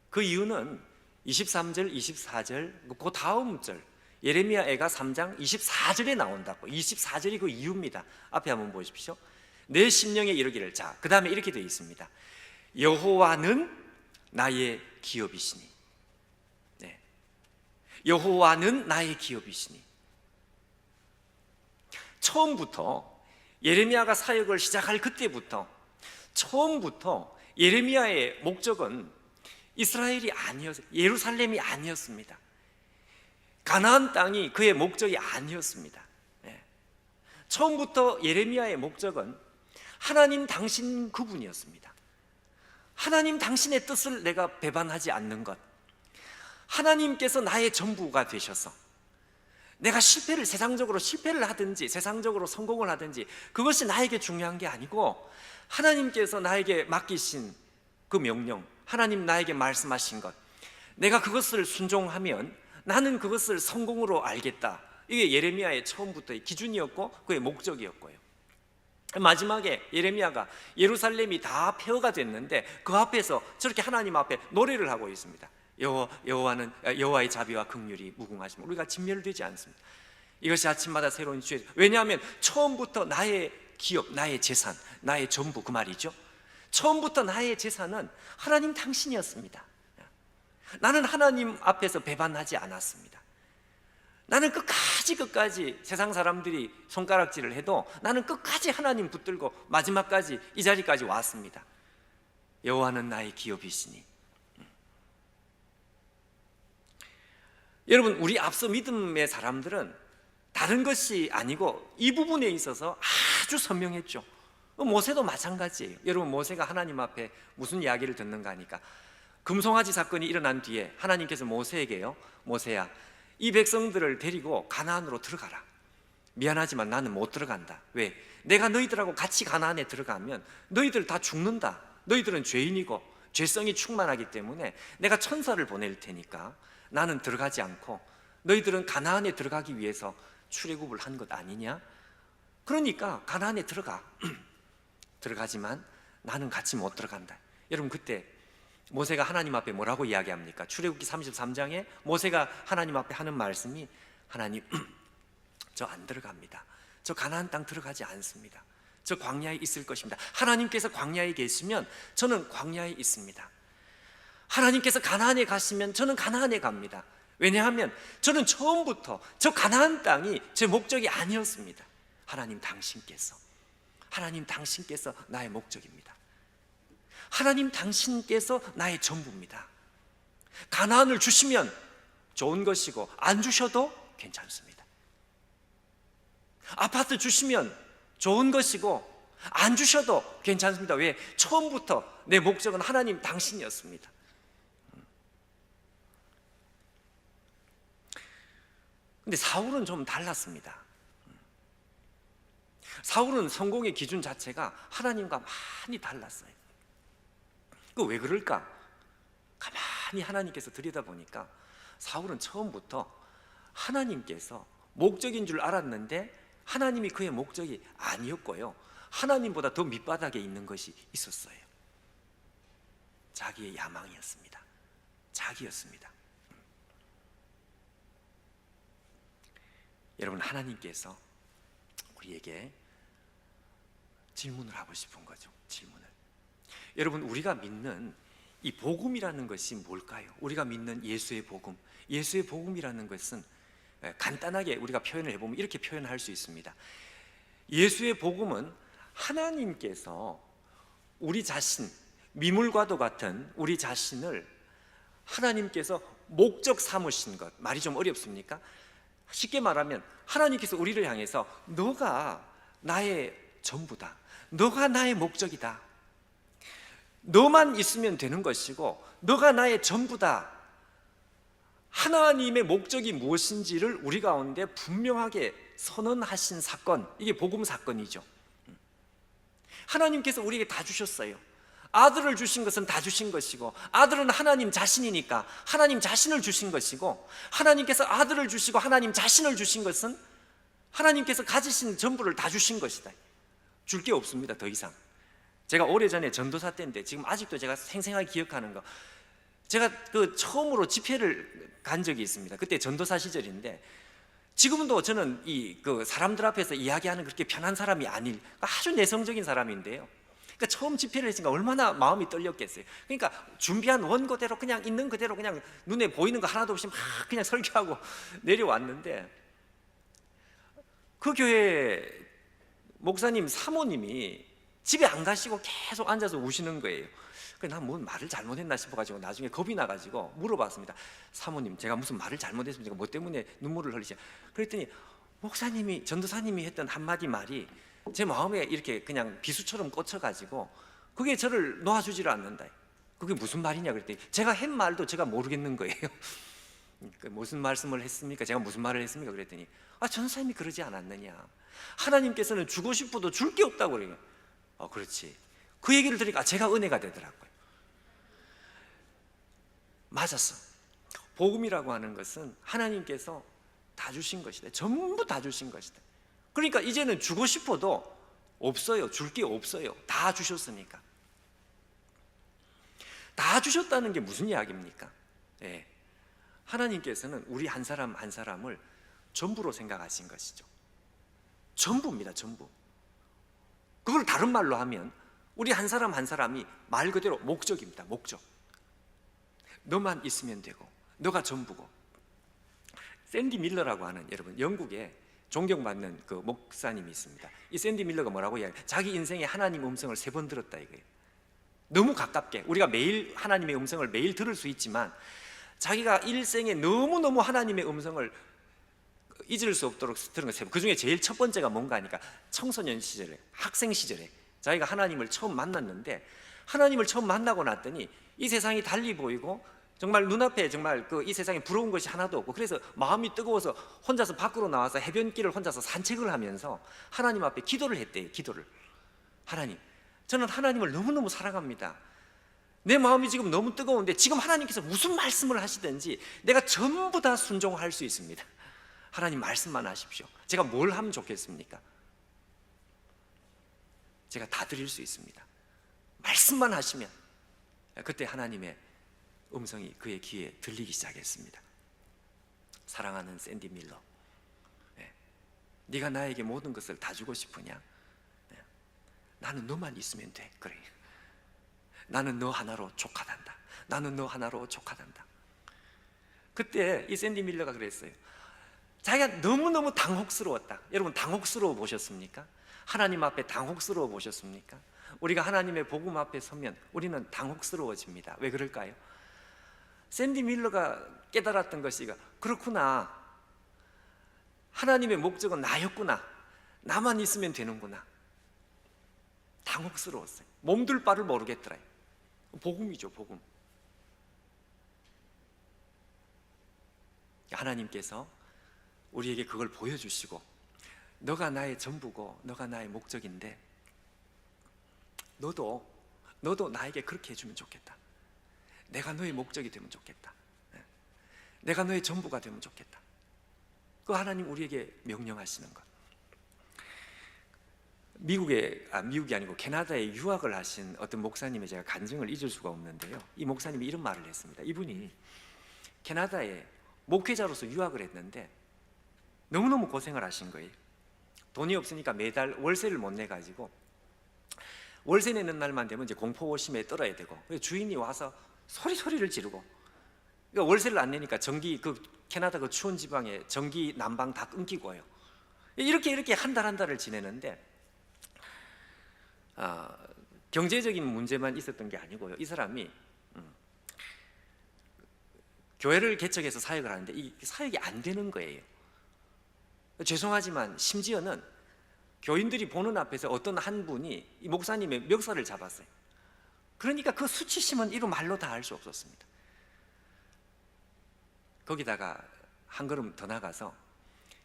그 이유는 23절, 24절, 그 다음 절 예레미야 애가 3장 24절에 나온다고. 24절이 그 이유입니다. 앞에 한번 보십시오. 내 심령에 이르기를. 자, 그 다음에 이렇게 되어 있습니다. 여호와는 나의 기업이시니. 네. 여호와는 나의 기업이시니. 처음부터 예레미야가 사역을 시작할 그때부터 처음부터 예레미야의 목적은 이스라엘이 아니었어요. 예루살렘이 아니었습니다. 가나안 땅이 그의 목적이 아니었습니다. 처음부터 예레미야의 목적은 하나님 당신 그분이었습니다. 하나님 당신의 뜻을 내가 배반하지 않는 것, 하나님께서 나의 전부가 되셔서 내가 세상적으로 실패를 하든지 세상적으로 성공을 하든지 그것이 나에게 중요한 게 아니고 하나님께서 나에게 맡기신 그 명령, 하나님 나에게 말씀하신 것, 내가 그것을 순종하면 나는 그것을 성공으로 알겠다. 이게 예레미야의 처음부터의 기준이었고 그의 목적이었고요. 마지막에 예레미야가 예루살렘이 다 폐허가 됐는데 그 앞에서 저렇게 하나님 앞에 노래를 하고 있습니다. 여호와의 자비와 긍휼이 무궁하시면 우리가 진멸되지 않습니다. 이것이 아침마다 새로운 주의. 왜냐하면 처음부터 나의 기업, 나의 재산, 나의 전부, 그 말이죠. 처음부터 나의 재산은 하나님 당신이었습니다. 나는 하나님 앞에서 배반하지 않았습니다. 나는 끝까지 세상 사람들이 손가락질을 해도 나는 끝까지 하나님 붙들고 마지막까지 이 자리까지 왔습니다. 여호와는 나의 기업이시니. 여러분, 우리 앞서 믿음의 사람들은 다른 것이 아니고 이 부분에 있어서 아주 선명했죠. 모세도 마찬가지예요. 여러분, 모세가 하나님 앞에 무슨 이야기를 듣는가 하니까 금송아지 사건이 일어난 뒤에 하나님께서 모세에게요, 모세야, 이 백성들을 데리고 가나안으로 들어가라. 미안하지만 나는 못 들어간다. 왜? 내가 너희들하고 같이 가나안에 들어가면 너희들 다 죽는다. 너희들은 죄인이고 죄성이 충만하기 때문에 내가 천사를 보낼 테니까 나는 들어가지 않고 너희들은 가나안에 들어가기 위해서 출애굽을 한 것 아니냐? 그러니까 가나안에 들어가. 들어가지만 나는 같이 못 들어간다. 여러분, 그때 모세가 하나님 앞에 뭐라고 이야기합니까? 출애굽기 33장에 모세가 하나님 앞에 하는 말씀이, 하나님, 저 안 들어갑니다. 저 가나안 땅 들어가지 않습니다. 저 광야에 있을 것입니다. 하나님께서 광야에 계시면 저는 광야에 있습니다. 하나님께서 가나안에 가시면 저는 가나안에 갑니다. 왜냐하면 저는 처음부터 저 가나안 땅이 제 목적이 아니었습니다. 하나님 당신께서 나의 목적입니다. 하나님 당신께서 나의 전부입니다. 가나안을 주시면 좋은 것이고 안 주셔도 괜찮습니다. 아파트 주시면 좋은 것이고 안 주셔도 괜찮습니다. 왜? 처음부터 내 목적은 하나님 당신이었습니다. 근데 사울은 좀 달랐습니다. 사울은 성공의 기준 자체가 하나님과 많이 달랐어요. 그 왜 그럴까? 가만히 하나님께서 들여다보니까 사울은 처음부터 하나님께서 목적인 줄 알았는데 하나님이 그의 목적이 아니었고요, 하나님보다 더 밑바닥에 있는 것이 있었어요. 자기의 야망이었습니다. 자기였습니다. 여러분, 하나님께서 우리에게 질문을 하고 싶은 거죠. 질문을. 여러분, 우리가 믿는 이 복음이라는 것이 뭘까요? 우리가 믿는 예수의 복음, 예수의 복음이라는 것은 간단하게 우리가 표현을 해보면 이렇게 표현할 수 있습니다. 예수의 복음은 하나님께서 우리 자신, 미물과도 같은 우리 자신을 하나님께서 목적 삼으신 것. 말이 좀 어렵습니까? 쉽게 말하면 하나님께서 우리를 향해서 너가 나의 전부다, 너가 나의 목적이다, 너만 있으면 되는 것이고 너가 나의 전부다. 하나님의 목적이 무엇인지를 우리 가운데 분명하게 선언하신 사건, 이게 복음 사건이죠. 하나님께서 우리에게 다 주셨어요. 아들을 주신 것은 다 주신 것이고, 아들은 하나님 자신이니까 하나님 자신을 주신 것이고, 하나님께서 아들을 주시고 하나님 자신을 주신 것은 하나님께서 가지신 전부를 다 주신 것이다. 줄 게 없습니다. 더 이상. 제가 오래전에 전도사 때인데 지금 아직도 제가 생생하게 기억하는 거, 제가 그 처음으로 집회를 간 적이 있습니다. 그때 전도사 시절인데, 지금도 저는 그 사람들 앞에서 이야기하는 그렇게 편한 사람이 아닌 아주 내성적인 사람인데요. 그러니까 처음 집회를 했으니까 얼마나 마음이 떨렸겠어요. 그러니까 준비한 원고대로 그냥 있는 그대로 그냥 눈에 보이는 거 하나도 없이 막 그냥 설교하고 내려왔는데, 그 교회 목사님 사모님이 집에 안 가시고 계속 앉아서 우시는 거예요. 그래서 난 뭐 말을 잘못했나 싶어가지고 나중에 겁이 나가지고 물어봤습니다. 사모님, 제가 무슨 말을 잘못했습니까? 뭐 때문에 눈물을 흘리지? 그랬더니 목사님이, 전도사님이 했던 한마디 말이 제 마음에 이렇게 그냥 비수처럼 꽂혀가지고 그게 저를 놓아주지를 않는다. 그게 무슨 말이냐 그랬더니 제가 한 말도 제가 모르겠는 거예요. 무슨 말씀을 했습니까? 제가 무슨 말을 했습니까? 그랬더니 전도사님이 그러지 않았느냐, 하나님께서는 주고 싶어도 줄 게 없다고 그래요. 그렇지. 그 얘기를 들으니까 제가 은혜가 되더라고요. 맞았어. 복음이라고 하는 것은 하나님께서 다 주신 것이다. 전부 다 주신 것이다. 그러니까 이제는 주고 싶어도 없어요. 줄 게 없어요. 다 주셨으니까. 다 주셨다는 게 무슨 이야기입니까? 예. 하나님께서는 우리 한 사람 한 사람을 전부로 생각하신 것이죠. 전부입니다. 전부. 그걸 다른 말로 하면 우리 한 사람 한 사람이 말 그대로 목적입니다. 목적. 너만 있으면 되고 너가 전부고. 샌디 밀러라고 하는, 여러분 영국에 존경받는 그 목사님이 있습니다. 이 샌디 밀러가 뭐라고 이야기해요? 자기 인생에 하나님 음성을 3번 들었다 이거예요. 너무 가깝게. 우리가 매일 하나님의 음성을 매일 들을 수 있지만 자기가 일생에 너무너무 하나님의 음성을 잊을 수 없도록 들은 거 3번. 그 중에 제일 첫 번째가 뭔가 하니까 청소년 시절에, 학생 시절에 자기가 하나님을 처음 만났는데, 하나님을 처음 만나고 났더니 이 세상이 달리 보이고 정말 눈앞에 정말 이 세상에 부러운 것이 하나도 없고, 그래서 마음이 뜨거워서 혼자서 밖으로 나와서 해변길을 혼자서 산책을 하면서 하나님 앞에 기도를 했대요. 기도를. 하나님, 저는 하나님을 너무너무 사랑합니다. 내 마음이 지금 너무 뜨거운데 지금 하나님께서 무슨 말씀을 하시든지 내가 전부 다 순종할 수 있습니다. 하나님 말씀만 하십시오. 제가 뭘 하면 좋겠습니까? 제가 다 드릴 수 있습니다. 말씀만 하시면. 그때 하나님의 음성이 그의 귀에 들리기 시작했습니다. 사랑하는 샌디 밀러, 네가 나에게 모든 것을 다 주고 싶으냐? 나는 너만 있으면 돼. 그래. 나는 너 하나로 족하단다. 나는 너 하나로 족하단다. 그때 이 샌디 밀러가 그랬어요. 자기가 너무너무 당혹스러웠다. 여러분 당혹스러워 보셨습니까? 하나님 앞에 당혹스러워 보셨습니까? 우리가 하나님의 복음 앞에 서면 우리는 당혹스러워집니다. 왜 그럴까요? 샌디 밀러가 깨달았던 것이, 그렇구나, 하나님의 목적은 나였구나, 나만 있으면 되는구나. 당혹스러웠어요. 몸둘 바를 모르겠더라. 복음이죠, 복음. 하나님께서 우리에게 그걸 보여주시고, 너가 나의 전부고 너가 나의 목적인데 너도 나에게 그렇게 해주면 좋겠다. 내가 너의 목적이 되면 좋겠다. 내가 너의 전부가 되면 좋겠다. 그 하나님 우리에게 명령하시는 것. 미국이 아니고 캐나다에 유학을 하신 어떤 목사님의 제가 간증을 잊을 수가 없는데요. 이 목사님이 이런 말을 했습니다. 이분이 캐나다에 목회자로서 유학을 했는데 너무너무 고생을 하신 거예요. 돈이 없으니까 매달 월세를 못 내가지고 월세 내는 날만 되면 이제 공포심에 떨어야 되고, 주인이 와서 소리를 지르고, 그러니까 월세를 안 내니까 전기, 캐나다 추운 지방에 전기 난방 다 끊기고요. 이렇게 한 달을 지내는데 경제적인 문제만 있었던 게 아니고요. 이 사람이 교회를 개척해서 사역을 하는데 이 사역이 안 되는 거예요. 죄송하지만 심지어는 교인들이 보는 앞에서 어떤 한 분이 이 목사님의 멱살을 잡았어요. 그러니까 그 수치심은 이루 말로 다 할 수 없었습니다. 거기다가 한 걸음 더 나가서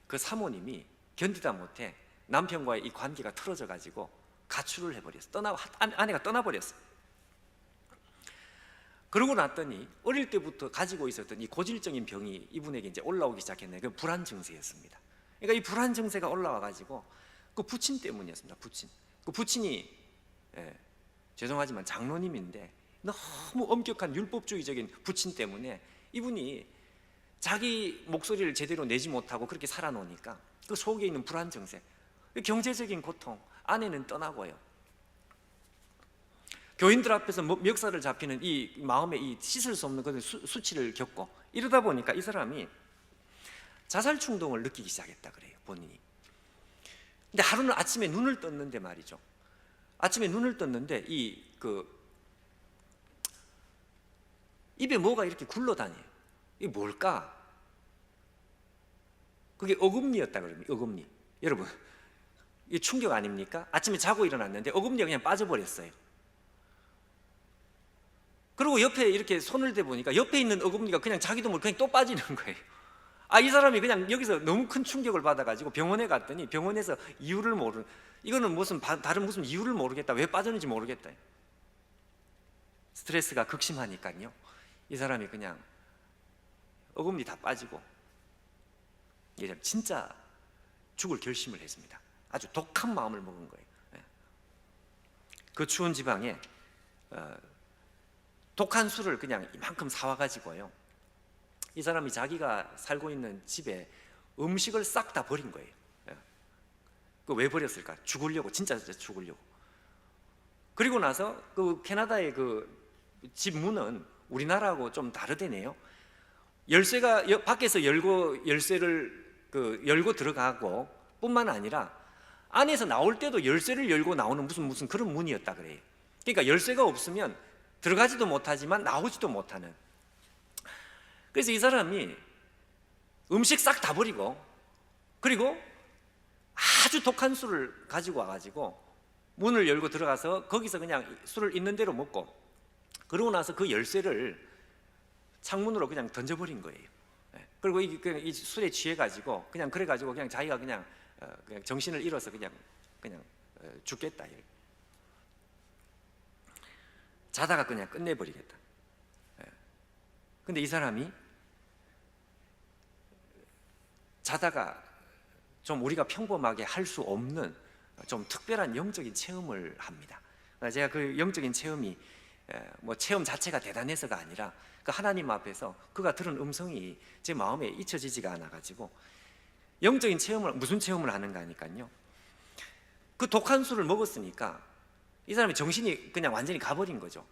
그 사모님이 견디다 못해 남편과의 이 관계가 틀어져 가지고 가출을 해버렸어. 아내가 떠나버렸어. 그러고 났더니 어릴 때부터 가지고 있었던 이 고질적인 병이 이분에게 이제 올라오기 시작했네. 그 불안 증세였습니다. 그러니까 이 불안 증세가 올라와 가지고 그 부친 때문이었습니다. 그 부친이 죄송하지만 장로님인데 너무 엄격한 율법주의적인 부친 때문에 이분이 자기 목소리를 제대로 내지 못하고 그렇게 살아놓으니까 그 속에 있는 불안 증세, 경제적인 고통, 아내는 떠나고요. 교인들 앞에서 멱살을 잡히는 이 마음에 이 씻을 수 없는 그런 수치를 겪고 이러다 보니까 이 사람이 자살 충동을 느끼기 시작했다 그래요, 본인이. 근데 하루는 아침에 눈을 떴는데 말이죠. 아침에 눈을 떴는데 입에 뭐가 이렇게 굴러다녀요. 이게 뭘까? 그게 어금니였다 그럽니다. 어금니. 여러분, 이게 충격 아닙니까? 아침에 자고 일어났는데 어금니가 그냥 빠져버렸어요. 그리고 옆에 이렇게 손을 대보니까 옆에 있는 어금니가 그냥 자기도 모르게 그냥 또 빠지는 거예요. 이 사람이 그냥 여기서 너무 큰 충격을 받아가지고 병원에 갔더니 병원에서 이유를 모르는, 이거는 다른 무슨 이유를 모르겠다. 왜 빠졌는지 모르겠다. 스트레스가 극심하니까요. 이 사람이 그냥 어금니 다 빠지고 이제 진짜 죽을 결심을 했습니다. 아주 독한 마음을 먹은 거예요. 그 추운 지방에 독한 술을 그냥 이만큼 사와가지고요. 이 사람이 자기가 살고 있는 집에 음식을 싹 다 버린 거예요. 그 왜 버렸을까? 죽으려고, 진짜 죽으려고. 그리고 나서 그 캐나다의 그 집 문은 우리나라하고 좀 다르대네요. 열쇠가 밖에서 열쇠를 열고 들어가고 뿐만 아니라 안에서 나올 때도 열쇠를 열고 나오는 무슨 그런 문이었다 그래요. 그러니까 열쇠가 없으면 들어가지도 못하지만 나오지도 못하는. 그래서 이 사람이 음식 싹 다 버리고 그리고 아주 독한 술을 가지고 와가지고 문을 열고 들어가서 거기서 그냥 술을 있는 대로 먹고 그러고 나서 그 열쇠를 창문으로 그냥 던져버린 거예요. 그리고 이 술에 취해가지고 그냥 그래가지고 그냥 자기가 그냥 정신을 잃어서 그냥 죽겠다. 자다가 그냥 끝내버리겠다. 근데 이 사람이 자다가 좀 우리가 평범하게 할 수 없는 좀 특별한 영적인 체험을 합니다. 제가 그 영적인 체험이 뭐 체험 자체가 대단해서가 아니라 그 하나님 앞에서 그가 들은 음성이 제 마음에 잊혀지지가 않아가지고 영적인 체험을, 무슨 체험을 하는가 하니까요. 그 독한 술을 먹었으니까 이 사람이 정신이 그냥 완전히 가버린 거죠.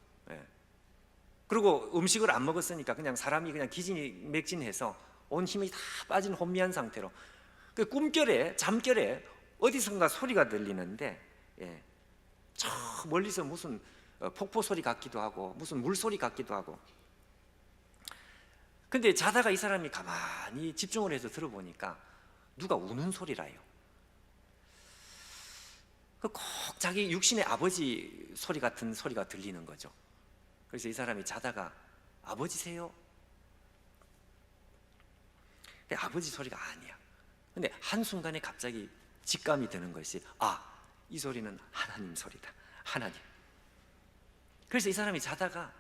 그리고 음식을 안 먹었으니까 그냥 사람이 그냥 기진맥진해서 온 힘이 다 빠진 혼미한 상태로 그 꿈결에, 잠결에 어디선가 소리가 들리는데 저 멀리서 무슨 폭포 소리 같기도 하고 무슨 물소리 같기도 하고. 근데 자다가 이 사람이 가만히 집중을 해서 들어보니까 누가 우는 소리라요. 꼭 자기 육신의 아버지 소리 같은 소리가 들리는 거죠. 그래서 이 사람이 자다가 아버지세요? 근데 아버지 소리가 아니야. 근데 한순간에 갑자기 직감이 드는 것이 이 소리는 하나님 소리다. 하나님. 그래서 이 사람이 자다가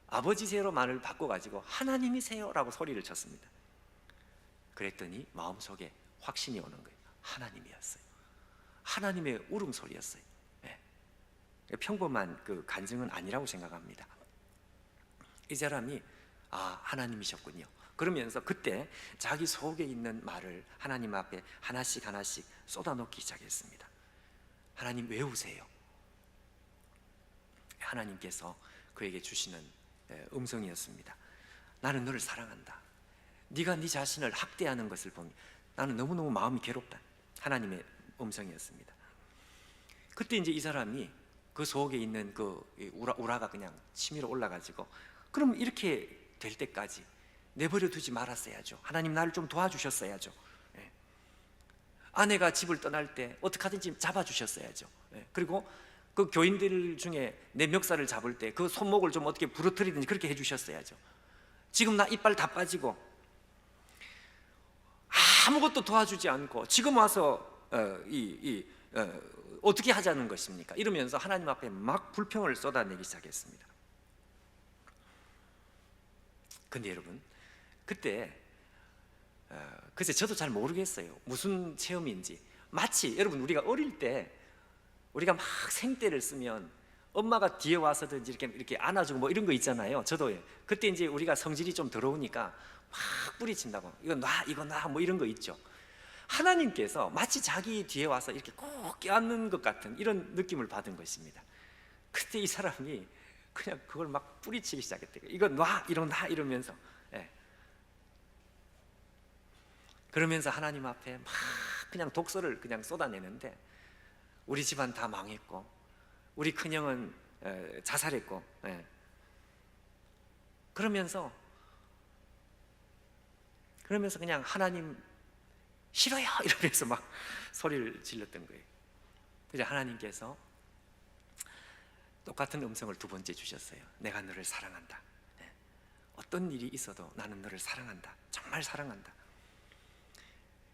아버지세요로 말을 바꿔가지고 하나님이세요 라고 소리를 쳤습니다. 그랬더니 마음속에 확신이 오는 거예요. 하나님이었어요. 하나님의 울음소리였어요. 평범한 그 간증은 아니라고 생각합니다. 이 사람이 하나님이셨군요. 그러면서 그때 자기 속에 있는 말을 하나님 앞에 하나씩 하나씩 쏟아놓기 시작했습니다. 하나님 왜 우세요? 하나님께서 그에게 주시는 음성이었습니다. 나는 너를 사랑한다. 네가 네 자신을 학대하는 것을 보니 나는 너무너무 마음이 괴롭다. 하나님의 음성이었습니다. 그때 이제 이 사람이 그 속에 있는 그 우라가 그냥 치밀어 올라가지고 그럼 이렇게 될 때까지 내버려 두지 말았어야죠. 하나님 나를 좀 도와주셨어야죠. 아내가 집을 떠날 때 어떻게 하든지 잡아주셨어야죠. 그리고 그 교인들 중에 내 멱살을 잡을 때 그 손목을 좀 어떻게 부러뜨리든지 그렇게 해주셨어야죠. 지금 나 이빨 다 빠지고 아무것도 도와주지 않고 지금 와서 어떻게 하자는 것입니까? 이러면서 하나님 앞에 막 불평을 쏟아내기 시작했습니다. 근데 여러분, 그때 글쎄 저도 잘 모르겠어요. 무슨 체험인지. 마치 여러분, 우리가 어릴 때 우리가 막 생떼를 쓰면 엄마가 뒤에 와서든지 이렇게 안아주고 뭐 이런 거 있잖아요. 저도 그때 이제 우리가 성질이 좀 더러우니까 막 뿌리친다고, 이거 놔, 이거 놔, 뭐 이런 거 있죠. 하나님께서 마치 자기 뒤에 와서 이렇게 꼭 껴안는 것 같은 이런 느낌을 받은 것입니다. 그때 이 사람이 그냥 그걸 막 뿌리치기 시작했대요. 이거 놔, 이거 놔, 이러면서. 예. 그러면서 하나님 앞에 막 그냥 독서를 그냥 쏟아내는데, 우리 집안 다 망했고, 우리 큰형은 자살했고, 예. 그러면서 그냥 하나님 싫어요 이러면서 막 소리를 질렀던 거예요. 그래서 하나님께서 똑같은 음성을 두 번째 주셨어요. 내가 너를 사랑한다. 예. 어떤 일이 있어도 나는 너를 사랑한다. 정말 사랑한다.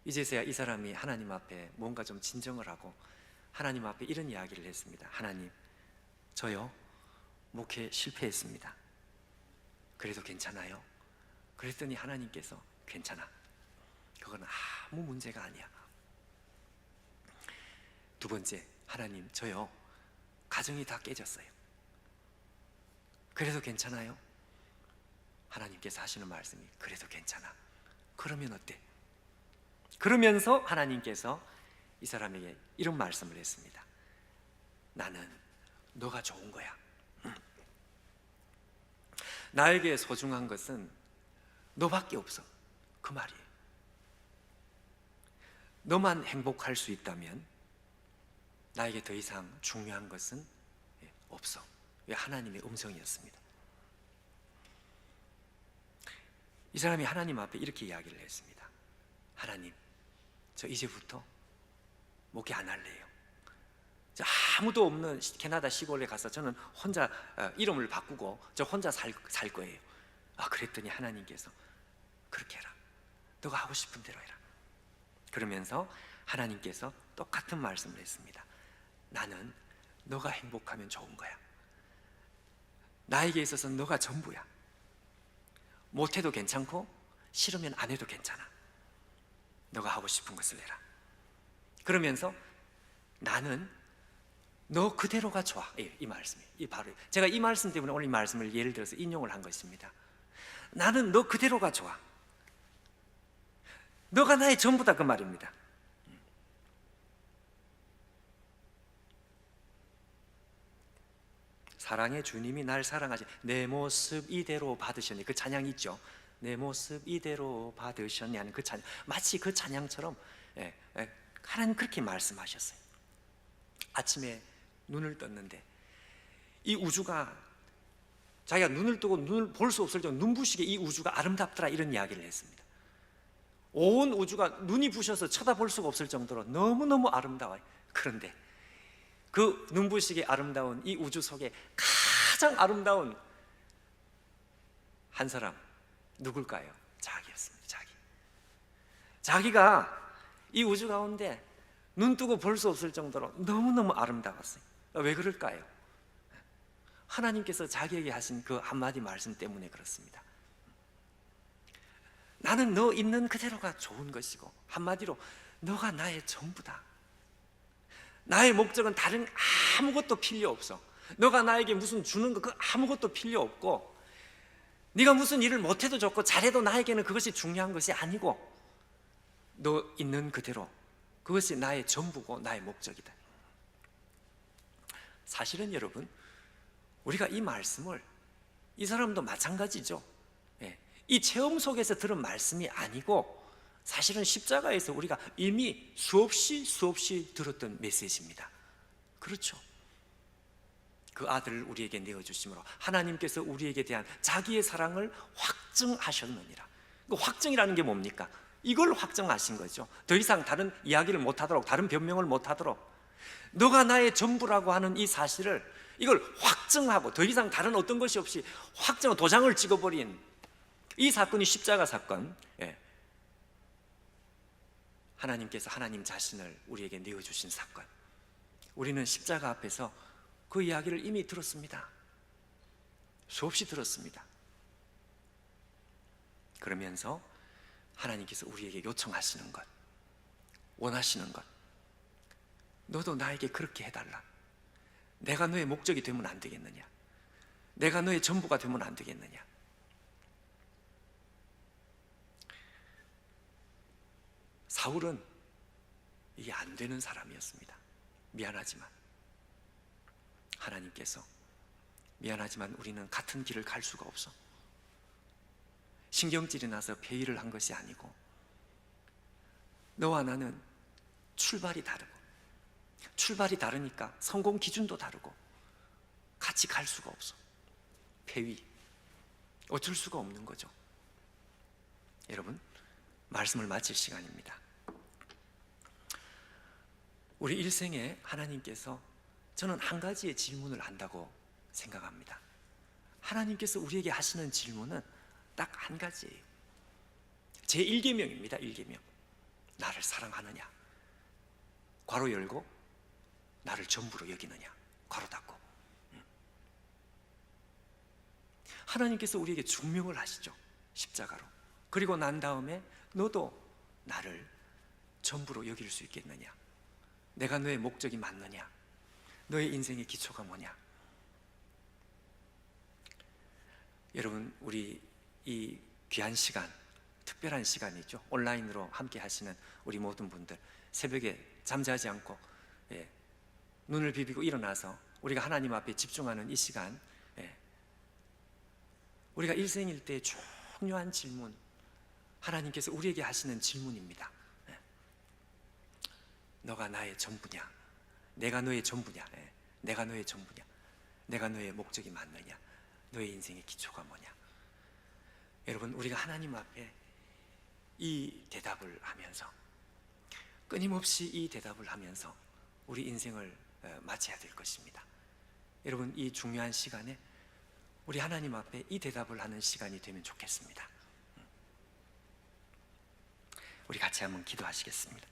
이제서야 이 사람이 하나님 앞에 뭔가 좀 진정을 하고 하나님 앞에 이런 이야기를 했습니다. 하나님, 저요 목회 실패했습니다. 그래도 괜찮아요? 그랬더니 하나님께서 괜찮아. 그건 아무 문제가 아니야. 두 번째, 하나님, 저요 가정이 다 깨졌어요. 그래도 괜찮아요? 하나님께서 하시는 말씀이 그래도 괜찮아. 그러면 어때? 그러면서 하나님께서 이 사람에게 이런 말씀을 했습니다. 나는 너가 좋은 거야. 나에게 소중한 것은 너밖에 없어. 그 말이에요. 너만 행복할 수 있다면 나에게 더 이상 중요한 것은 없어. 왜? 하나님의 음성이었습니다. 이 사람이 하나님 앞에 이렇게 이야기를 했습니다. 하나님, 저 이제부터 목회 안 할래요. 저 아무도 없는 캐나다 시골에 가서 저는 혼자 이름을 바꾸고 저 혼자 살 거예요. 그랬더니 하나님께서 그렇게 해라. 너가 하고 싶은 대로 해라. 그러면서 하나님께서 똑같은 말씀을 했습니다. 나는 너가 행복하면 좋은 거야. 나에게 있어서 너가 전부야. 못해도 괜찮고 싫으면 안 해도 괜찮아. 너가 하고 싶은 것을 해라. 그러면서 나는 너 그대로가 좋아. 이 말씀이 바로 제가 이 말씀 때문에 오늘 이 말씀을 예를 들어서 인용을 한 것입니다. 나는 너 그대로가 좋아. 너가 나의 전부다, 그 말입니다. 사랑의 주님이 날 사랑하시, 내 모습 이대로 받으셨니, 그 찬양 있죠. 내 모습 이대로 받으셨니 하는 그 찬양, 마치 그 찬양처럼 하나님 그렇게 말씀하셨어요. 아침에 눈을 떴는데 이 우주가, 자기가 눈을 뜨고 눈을 볼 수 없을 정도 눈부시게 이 우주가 아름답더라, 이런 이야기를 했습니다. 온 우주가 눈이 부셔서 쳐다볼 수가 없을 정도로 너무너무 아름다워요. 그런데 그 눈부시게 아름다운 이 우주 속에 가장 아름다운 한 사람, 누굴까요? 자기였습니다. 자기가 이 우주 가운데 눈 뜨고 볼 수 없을 정도로 너무너무 아름다웠어요. 왜 그럴까요? 하나님께서 자기에게 하신 그 한마디 말씀 때문에 그렇습니다. 나는 너 있는 그대로가 좋은 것이고, 한마디로 너가 나의 전부다. 나의 목적은 다른 아무것도 필요 없어. 너가 나에게 무슨 주는 거 그 아무것도 필요 없고, 네가 무슨 일을 못해도 좋고 잘해도 나에게는 그것이 중요한 것이 아니고, 너 있는 그대로 그것이 나의 전부고 나의 목적이다. 사실은 여러분, 우리가 이 말씀을, 이 사람도 마찬가지죠. 이 체험 속에서 들은 말씀이 아니고 사실은 십자가에서 우리가 이미 수없이 들었던 메시지입니다. 그렇죠. 그 아들을 우리에게 내어주심으로 하나님께서 우리에게 대한 자기의 사랑을 확증하셨느니라. 그 확증이라는 게 뭡니까? 이걸 확증하신 거죠. 더 이상 다른 이야기를 못하도록, 다른 변명을 못하도록, 너가 나의 전부라고 하는 이 사실을, 이걸 확증하고 더 이상 다른 어떤 것이 없이 확증, 도장을 찍어버린 이 사건이 십자가 사건. 하나님께서 하나님 자신을 우리에게 내어주신 사건. 우리는 십자가 앞에서 그 이야기를 이미 들었습니다. 수없이 들었습니다. 그러면서 하나님께서 우리에게 요청하시는 것, 원하시는 것, 너도 나에게 그렇게 해달라. 내가 너의 목적이 되면 안 되겠느냐? 내가 너의 전부가 되면 안 되겠느냐? 사울은 이게 안 되는 사람이었습니다. 미안하지만 하나님께서 미안하지만 우리는 같은 길을 갈 수가 없어. 신경질이 나서 회의를 한 것이 아니고 너와 나는 출발이 다르고 출발이 다르니까 성공 기준도 다르고 같이 갈 수가 없어. 회의 어쩔 수가 없는 거죠. 여러분, 말씀을 마칠 시간입니다. 우리 일생에 하나님께서 저는 한 가지의 질문을 한다고 생각합니다. 하나님께서 우리에게 하시는 질문은 딱 한 가지예요. 제 1계명입니다. 1계명. 나를 사랑하느냐? 괄호 열고 나를 전부로 여기느냐? 괄호 닫고. 하나님께서 우리에게 중명을 하시죠. 십자가로. 그리고 난 다음에 너도 나를 전부로 여길 수 있겠느냐? 내가 너의 목적이 맞느냐? 너의 인생의 기초가 뭐냐? 여러분, 우리 이 귀한 시간, 특별한 시간이죠. 온라인으로 함께 하시는 우리 모든 분들, 새벽에 잠자지 않고 눈을 비비고 일어나서 우리가 하나님 앞에 집중하는 이 시간, 우리가 일생일 때 중요한 질문, 하나님께서 우리에게 하시는 질문입니다. 너가 나의 전부냐? 내가 너의 전부냐? 내가 너의 전부냐? 내가 너의 목적이 맞느냐? 너의 인생의 기초가 뭐냐? 여러분, 우리가 하나님 앞에 이 대답을 하면서, 끊임없이 이 대답을 하면서 우리 인생을 마쳐야 될 것입니다. 여러분, 이 중요한 시간에 우리 하나님 앞에 이 대답을 하는 시간이 되면 좋겠습니다. 우리 같이 한번 기도하시겠습니다.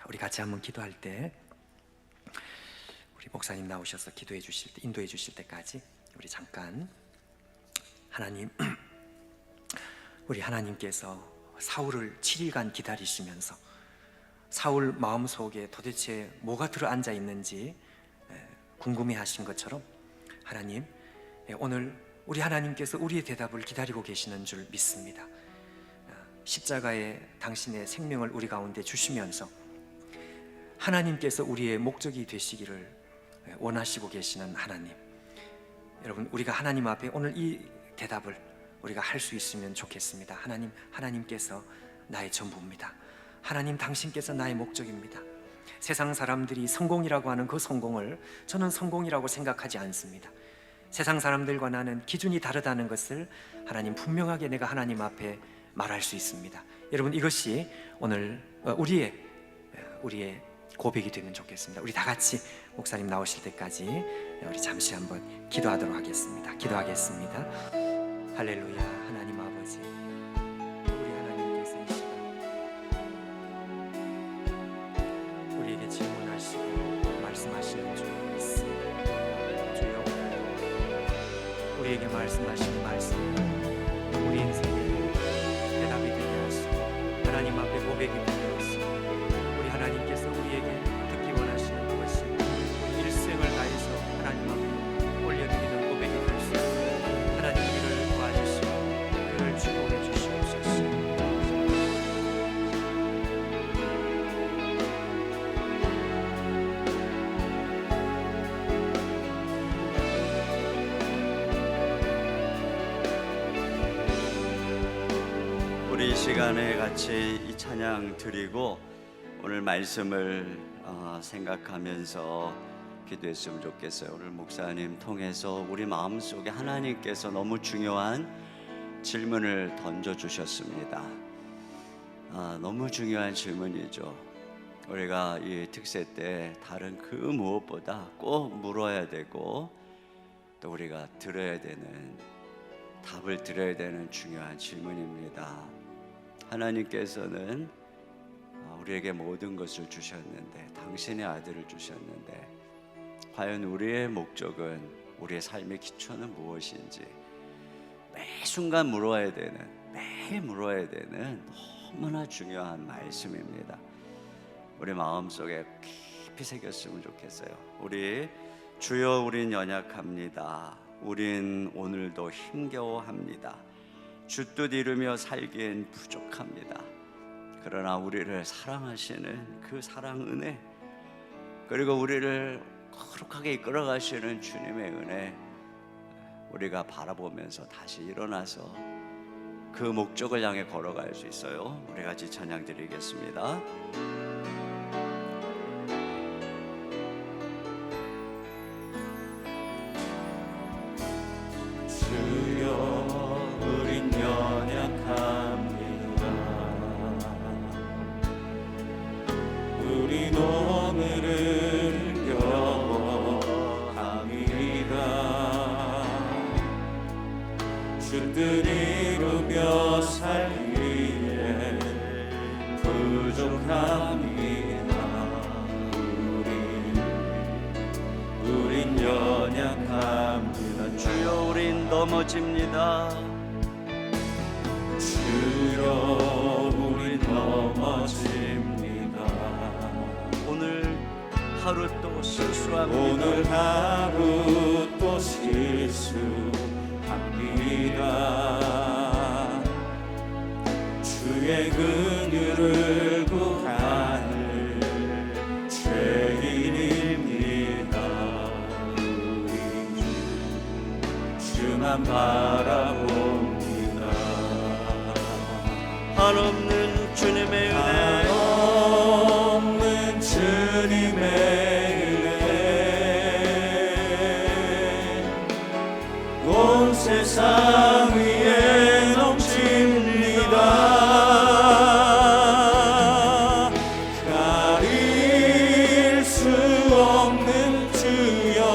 우리 같이 한번 기도할 때 우리 목사님 나오셔서 기도해 주실 때, 인도해 주실 때까지 우리 잠깐 하나님, 우리 하나님께서 사울을 7일간 기다리시면서 사울 마음속에 도대체 뭐가 들어앉아 있는지 궁금해 하신 것처럼 하나님, 오늘 우리 하나님께서 우리의 대답을 기다리고 계시는 줄 믿습니다. 십자가에 당신의 생명을 우리 가운데 주시면서 하나님께서 우리의 목적이 되시기를 원하시고 계시는 하나님, 여러분, 우리가 하나님 앞에 오늘 이 대답을 우리가 할 수 있으면 좋겠습니다. 하나님, 하나님께서 나의 전부입니다. 하나님, 당신께서 나의 목적입니다. 세상 사람들이 성공이라고 하는 그 성공을 저는 성공이라고 생각하지 않습니다. 세상 사람들과 나는 기준이 다르다는 것을 하나님, 분명하게 내가 하나님 앞에 말할 수 있습니다. 여러분, 이것이 오늘 우리의 고백이 되면 좋겠습니다. 우리 다 같이 목사님 나오실 때까지 우리 잠시 한번 기도하도록 하겠습니다. 기도하겠습니다. 할렐루야. 하나님 아버지, 우리 하나님께서 이 시간 우리에게 질문하시고 말씀하시는 줄 믿습니다. 주여, 우리에게 말씀하시는 말씀, 우리 인생에 대답이 되게 하시고 하나님 앞에 고백이 되게 하시고, 우리 하나님께서 우리에게 듣기 원하시는 그것이 우리 일생을 다해서 하나님 앞에 올려드리는 고백이 될 수 있도록 하나님 우리를 도와주시고 우리를 축복해 주시옵소서. 우리 이 시간에 같이 이 찬양 드리고 오늘 말씀을 생각하면서 기도했으면 좋겠어요. 오늘 목사님 통해서 우리 마음속에 하나님께서 너무 중요한 질문을 던져주셨습니다. 너무 중요한 질문이죠. 우리가 이 특세 때 다른 그 무엇보다 꼭 물어야 되고 또 우리가 들어야 되는, 답을 드려야 되는 중요한 질문입니다. 하나님께서는 우리에게 모든 것을 주셨는데, 당신의 아들을 주셨는데, 과연 우리의 목적은, 우리의 삶의 기초는 무엇인지 매 순간 물어야 되는, 매일 물어야 되는 너무나 중요한 말씀입니다. 우리 마음속에 깊이 새겼으면 좋겠어요. 우리 주여, 우린 연약합니다. 우린 오늘도 힘겨워합니다. 주 뜻 이루며 살기엔 부족합니다. 그러나 우리를 사랑하시는 그 사랑 은혜, 그리고 우리를 거룩하게 이끌어가시는 주님의 은혜, 우리가 바라보면서 다시 일어나서 그 목적을 향해 걸어갈 수 있어요. 우리 같이 찬양 드리겠습니다. 주여, 우린 연약합니다. 우린 오늘을 겨워합니다. 주 뜻 이루며 살기에 부족합니다. 우린 연약합니다. 주여, 우린 넘어집니다. 주여, 우린 넘어집니다. 오늘 하루 또 실수합니다. 오늘 하루 또 실수합니다. 주의 긍휼을 구할 죄인입니다. 우리 주만 바라봅니다. 한없는 주님의 은혜, 한없는 주님의 은혜, 온 세상 위에 넘칩니다. 가릴 수 없는 주 영광,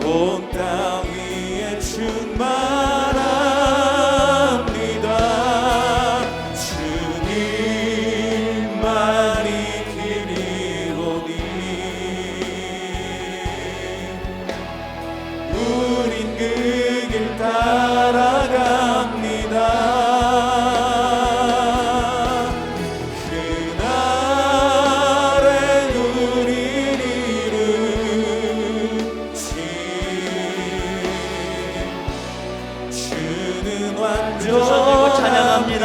온 땅 위에 충만합니다. 주님만이 길이오니 우린 그 길 따라갑니다. 그날에 우린 이루지. 주는 완전 들고 찬양합니다.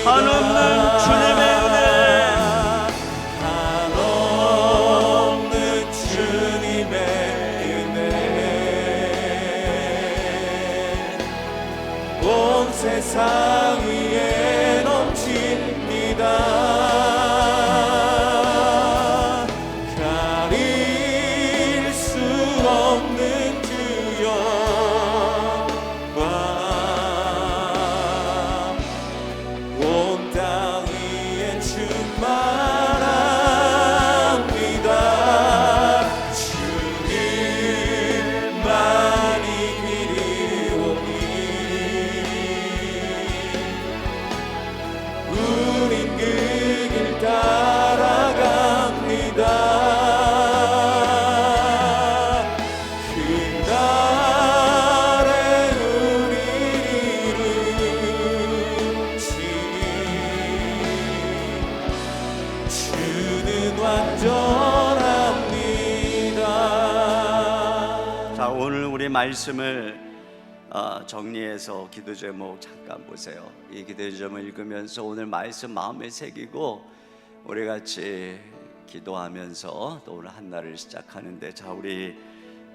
한없는 주님의 은혜, 한없는 주님의 은혜, 온 세상 위에 넘칩니다. 가릴 수 없는 주 영광, 온 땅 위에 충만합니다. 주님만이 길이오니 우린 그 길 따라갑니다. 그날에 우린 이루지. 주는 완전합니다. 자, 오늘 우리 말씀을 정리해서 기도 제목 잠깐 보세요. 이 기도 제목을 읽으면서 오늘 말씀 마음에 새기고 우리 같이 기도하면서 또 오늘 한 날을 시작하는데, 자, 우리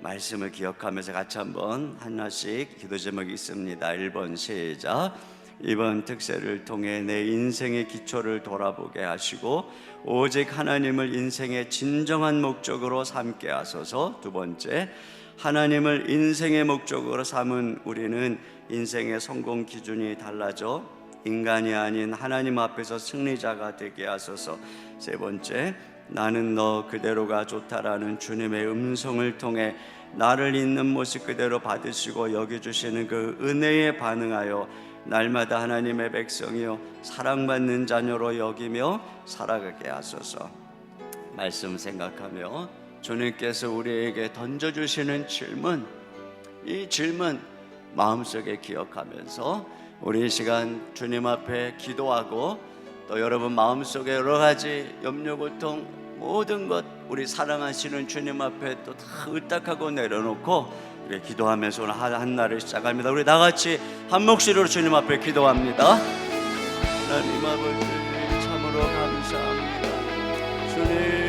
말씀을 기억하면서 같이 한번 하나씩 기도 제목이 있습니다. 1번 시작. 이번 특세를 통해 내 인생의 기초를 돌아보게 하시고 오직 하나님을 인생의 진정한 목적으로 삼게 하소서. 두 번째, 하나님을 인생의 목적으로 삼은 우리는 인생의 성공 기준이 달라져 인간이 아닌 하나님 앞에서 승리자가 되게 하소서. 세 번째, 나는 너 그대로가 좋다라는 주님의 음성을 통해 나를 있는 모습 그대로 받으시고 여겨주시는 그 은혜에 반응하여 날마다 하나님의 백성이요 사랑받는 자녀로 여기며 살아가게 하소서. 말씀 생각하며 주님께서 우리에게 던져주시는 질문, 이 질문 마음속에 기억하면서 우리 이 시간 주님 앞에 기도하고 또 여러분 마음속에 여러 가지 염려 고통 모든 것 우리 사랑하시는 주님 앞에 또 다 의탁하고 내려놓고 우리 기도하면서 오늘 한 날을 시작합니다. 우리 다 같이 한 목소리로 주님 앞에 기도합니다. 하나님 아버지 참으로 감사합니다. 주님